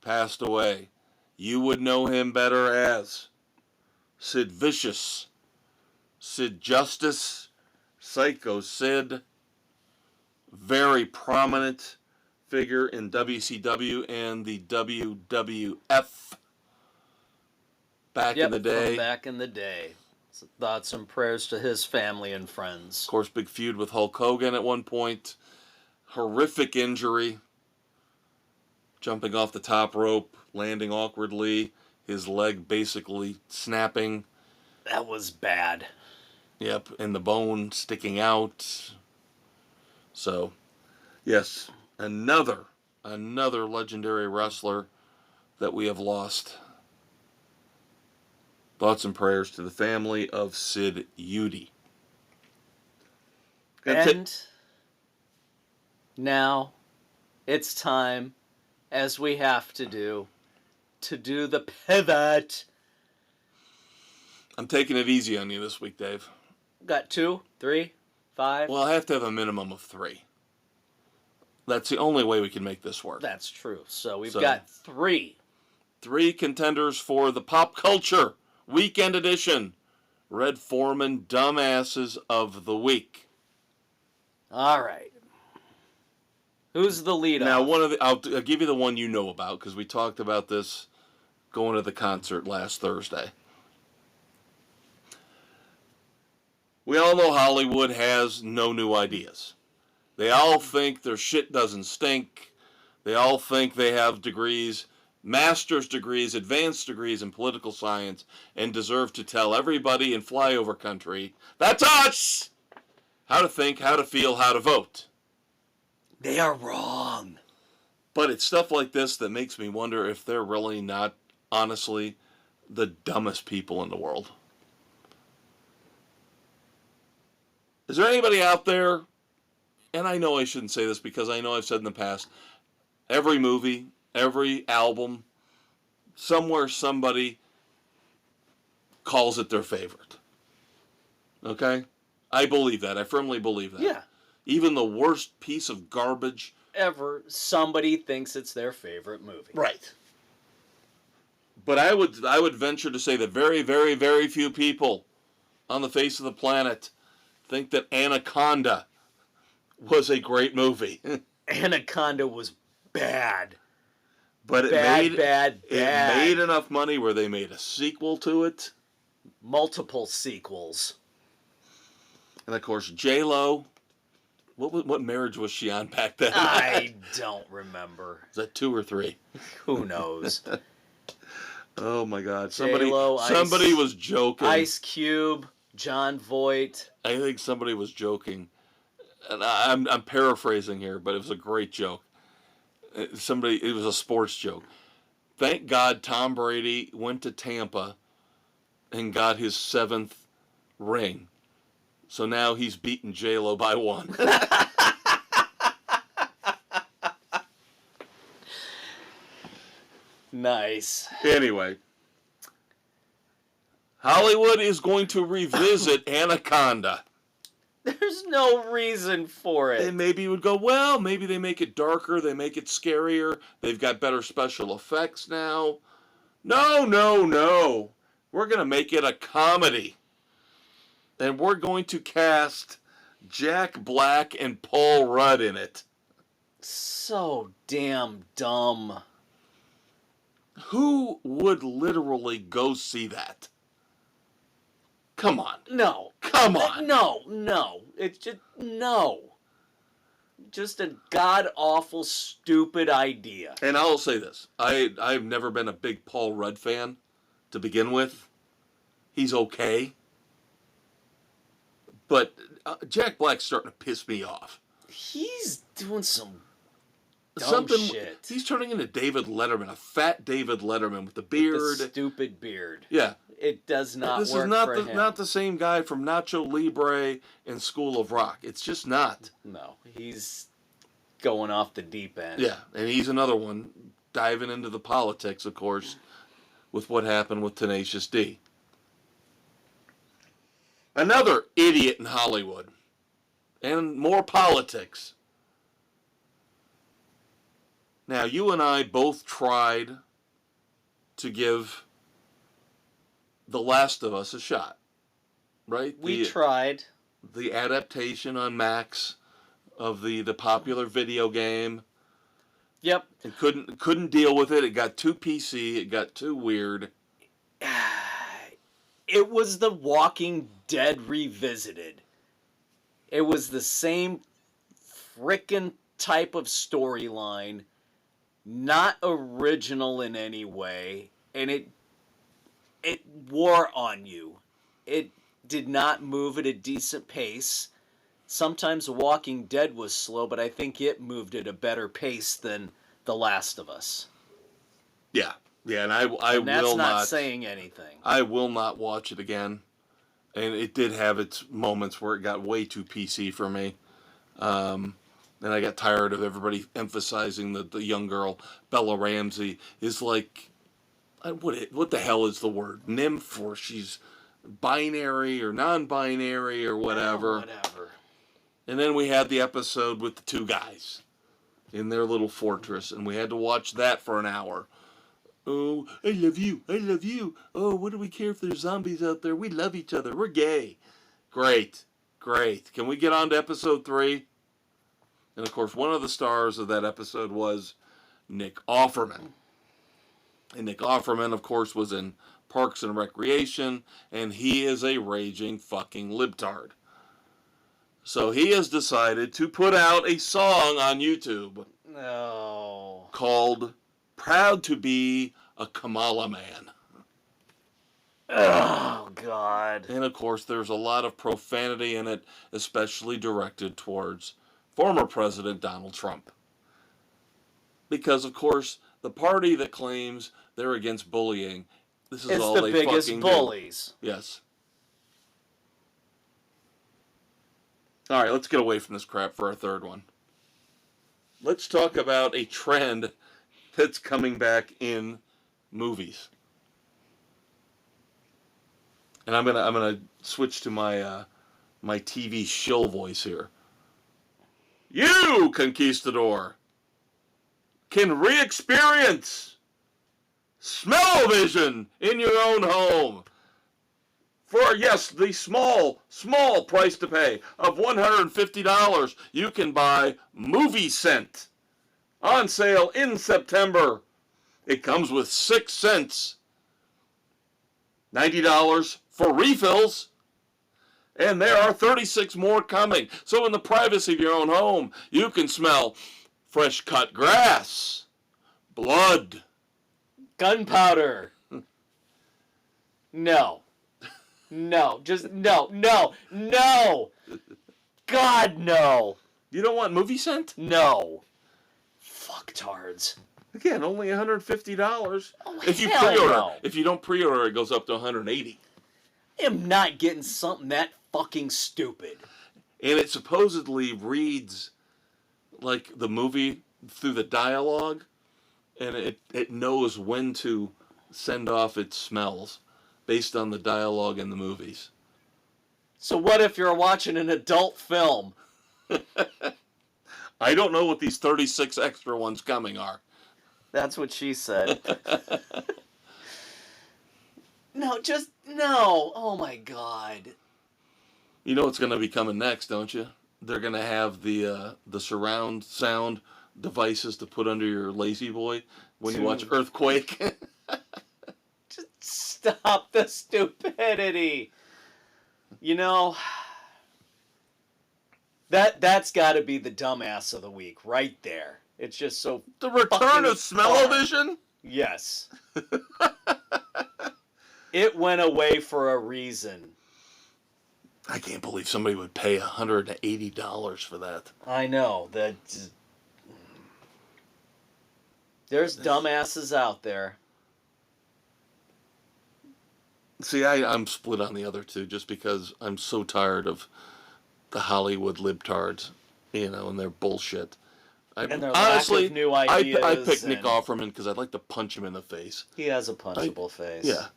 passed away. You would know him better as Sid Vicious, Sid Justice, Psycho Sid. Very prominent figure in WCW and the WWF back in the day. Back in the day. So thoughts and prayers to his family and friends. Of course, big feud with Hulk Hogan at one point. Horrific injury. Jumping off the top rope, landing awkwardly, his leg basically snapping. That was bad. Yep, and the bone sticking out. So, yes, another legendary wrestler that we have lost. Thoughts and prayers to the family of Sid Eudy. And now it's time, as we have to do the pivot. I'm taking it easy on you this week, Dave. Got 2, 3, 5. Well, I have to have a minimum of 3. That's the only way we can make this work. That's true. So we've got 3. 3 contenders for the Pop Culture Weekend Edition. Red Foreman Dumbasses of the Week. All right. Who's the leader? Now, I'll give you the one you know about, because we talked about this going to the concert last Thursday. We all know Hollywood has no new ideas. They all think their shit doesn't stink. They all think they have degrees, master's degrees, advanced degrees in political science, and deserve to tell everybody in flyover country, that's us! How to think, how to feel, how to vote. They are wrong. But it's stuff like this that makes me wonder if they're really not, honestly, the dumbest people in the world. Is there anybody out there, and I know I shouldn't say this because I know I've said in the past, every movie, every album, somewhere somebody calls it their favorite. Okay? I believe that. I firmly believe that. Yeah. Even the worst piece of garbage ever, somebody thinks it's their favorite movie. Right. But I would venture to say that very, very, very few people on the face of the planet think that Anaconda was a great movie. Anaconda was bad. But it bad. made enough money where they made a sequel to it. Multiple sequels. And of course, J-Lo. What marriage was she on back then? I don't remember. Is that 2 or 3? Who knows? Oh my God! J-Lo, somebody was joking. Ice Cube, John Voight. I think somebody was joking, and I'm paraphrasing here, but it was a great joke. It was a sports joke. Thank God Tom Brady went to Tampa and got his 7th ring. So now he's beaten J-Lo by 1. Nice. Anyway, Hollywood is going to revisit Anaconda. There's no reason for it. And maybe you would go, well, maybe they make it darker, they make it scarier, they've got better special effects now. No. We're going to make it a comedy. And we're going to cast Jack Black and Paul Rudd in it. So damn dumb. Who would literally go see that? Come on. No. Come on. No. It's just, no. Just a god-awful, stupid idea. And I'll say this. I've never been a big Paul Rudd fan to begin with. He's okay. But Jack Black's starting to piss me off. He's doing some dumb shit. He's turning into David Letterman, a fat David Letterman with the beard. With the stupid beard. Yeah. It does not this work is not for him. Not the same guy from Nacho Libre and School of Rock. It's just not. No, he's going off the deep end. Yeah, and he's another one diving into the politics, of course, with what happened with Tenacious D. Another idiot in Hollywood. And more politics. Now, you and I both tried to give The Last of Us a shot, right? We tried. The adaptation on Max of the popular video game. Yep. And couldn't deal with it. It got too PC. It got too weird. It was The Walking Dead revisited. It was the same frickin' type of storyline, not original in any way, and it wore on you. It did not move at a decent pace. Sometimes Walking Dead was slow, but I think it moved at a better pace than The Last of Us. Yeah, and I and that's will not saying anything. I will not watch it again. And it did have its moments where it got way too PC for me. And I got tired of everybody emphasizing that the young girl, Bella Ramsey, is like, what the hell is the word? Nymph, or she's binary or non-binary or whatever. Whatever. And then we had the episode with the two guys in their little fortress, and we had to watch that for an hour. Oh, I love you. I love you. Oh, what do we care if there's zombies out there? We love each other. We're gay. Great. Can we get on to episode 3? And, of course, one of the stars of that episode was Nick Offerman. And Nick Offerman, of course, was in Parks and Recreation, and he is a raging fucking libtard. So he has decided to put out a song on YouTube called Proud to Be a Kamala Man. Oh, God. And, of course, there's a lot of profanity in it, especially directed towards former President Donald Trump. Because, of course, the party that claims they're against bullying, this is all they fucking do. It's the biggest bullies. Yes. All right, let's get away from this crap for our third one. Let's talk about a trend that's coming back in movies. And I'm gonna switch to my my TV shill voice here. You, conquistador, can re-experience smell-o-vision in your own home. For, yes, the small price to pay of $150, you can buy Movie Scent. On sale in September. It comes with 6 scents. $90 for refills. And there are 36 more coming. So in the privacy of your own home, you can smell fresh cut grass, blood, gunpowder. No. Just no. God, no. You don't want Movie Scent? No. Fucktards. Again, only $150. Oh, if you hell pre-order, no. If you don't pre-order, it goes up to $180. I am not getting something that fucking stupid. And it supposedly reads like the movie through the dialogue, and it knows when to send off its smells based on the dialogue in the movies. So what if you're watching an adult film? I don't know what these 36 extra ones coming are. That's what she said. No. Oh my God. You know what's going to be coming next, don't you? They're going to have the surround sound devices to put under your Lazy Boy when you watch Earthquake. Just stop the stupidity. You know, that's got to be the dumbass of the week right there. It's just so the return of smell-o-vision? Yes. It went away for a reason. I can't believe somebody would pay $180 for that. I know. There's dumbasses out there. See, I'm split on the other two just because I'm so tired of the Hollywood libtards, and their bullshit. And their lack of new ideas. I picked Nick Offerman because I'd like to punch him in the face. He has a punchable face. Yeah.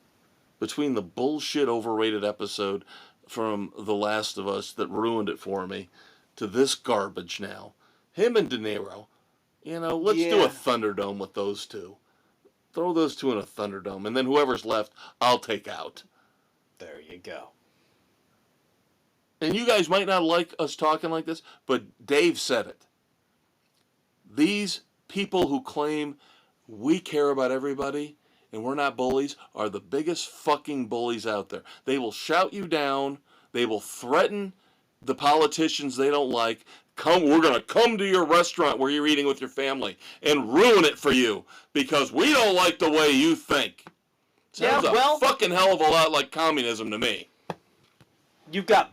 Between the bullshit overrated episode from The Last of Us that ruined it for me to this garbage now. Him and De Niro. Let's do a Thunderdome with those two. Throw those two in a Thunderdome, and then whoever's left, I'll take out. There you go. And you guys might not like us talking like this, but Dave said it. These people who claim we care about everybody and we're not bullies are the biggest fucking bullies out there. They will shout you down. They will threaten the politicians they don't like. We're going to come to your restaurant where you're eating with your family and ruin it for you because we don't like the way you think. Sounds a fucking hell of a lot like communism to me. You've got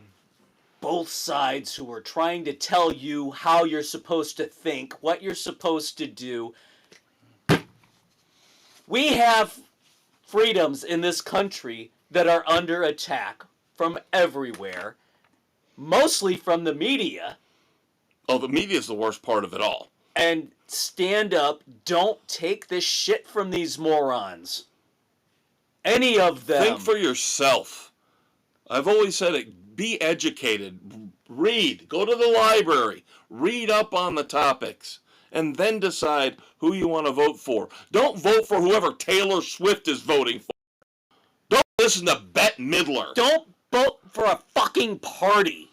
both sides who are trying to tell you how you're supposed to think, what you're supposed to do. We have freedoms in this country that are under attack from everywhere, mostly from the media. Oh, the media is the worst part of it all. And stand up, don't take this shit from these morons. Any of them. Think for yourself. I've always said it. Be educated. Read. Go to the library. Read up on the topics. And then decide who you want to vote for. Don't vote for whoever Taylor Swift is voting for. Don't listen to Bette Midler. Don't vote for a fucking party.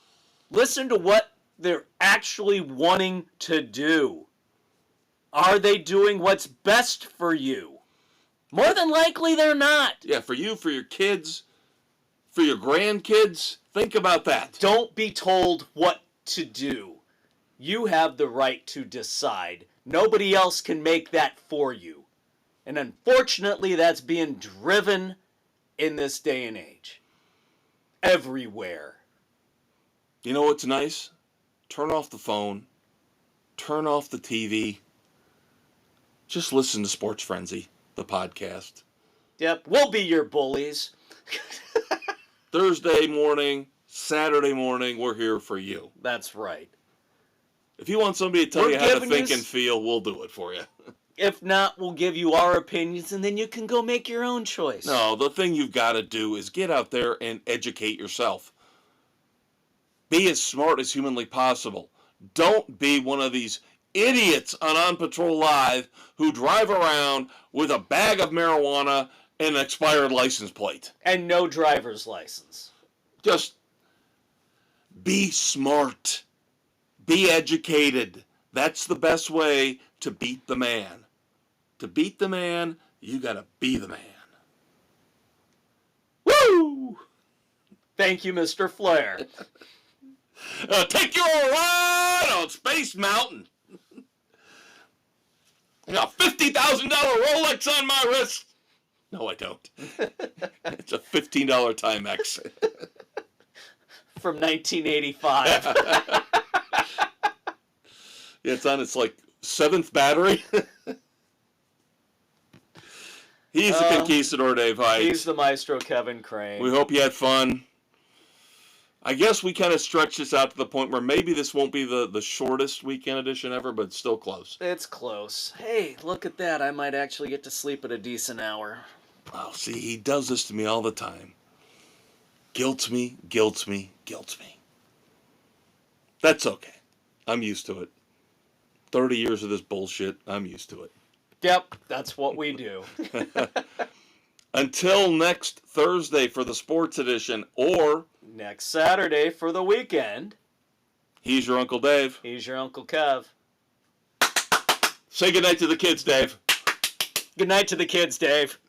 Listen to what they're actually wanting to do. Are they doing what's best for you? More than likely they're not. Yeah, for you, for your kids, for your grandkids. Think about that. Don't be told what to do. You have the right to decide. Nobody else can make that for you. And unfortunately, that's being driven in this day and age. Everywhere. You know what's nice? Turn off the phone. Turn off the TV. Just listen to Sports Frenzy, the podcast. Yep, we'll be your bullies. Thursday morning, Saturday morning, we're here for you. That's right. If you want somebody to tell you how to think and feel, we'll do it for you. If not, we'll give you our opinions, and then you can go make your own choice. No, the thing you've got to do is get out there and educate yourself. Be as smart as humanly possible. Don't be one of these idiots on Patrol Live who drive around with a bag of marijuana and an expired license plate. And no driver's license. Just be smart. Be educated. That's the best way to beat the man. To beat the man, you gotta be the man. Woo! Thank you, Mr. Flair. Take you a ride on Space Mountain. I got a $50,000 Rolex on my wrist. No, I don't. It's a $15 Timex. From 1985. Yeah, it's on its like 7th battery. He's the conquistador, Dave Height. He's the maestro, Kevin Crane. We hope you had fun. I guess we kind of stretched this out to the point where maybe this won't be the shortest weekend edition ever, but it's still close. It's close. Hey, look at that. I might actually get to sleep at a decent hour. Oh, see, he does this to me all the time. Guilts me, guilts me, guilts me. That's okay. I'm used to it. 30 years of this bullshit, I'm used to it. Yep, that's what we do. Until next Thursday for the sports edition, or next Saturday for the weekend. He's your Uncle Dave. He's your Uncle Kev. Say goodnight to the kids, Dave. Good night to the kids, Dave.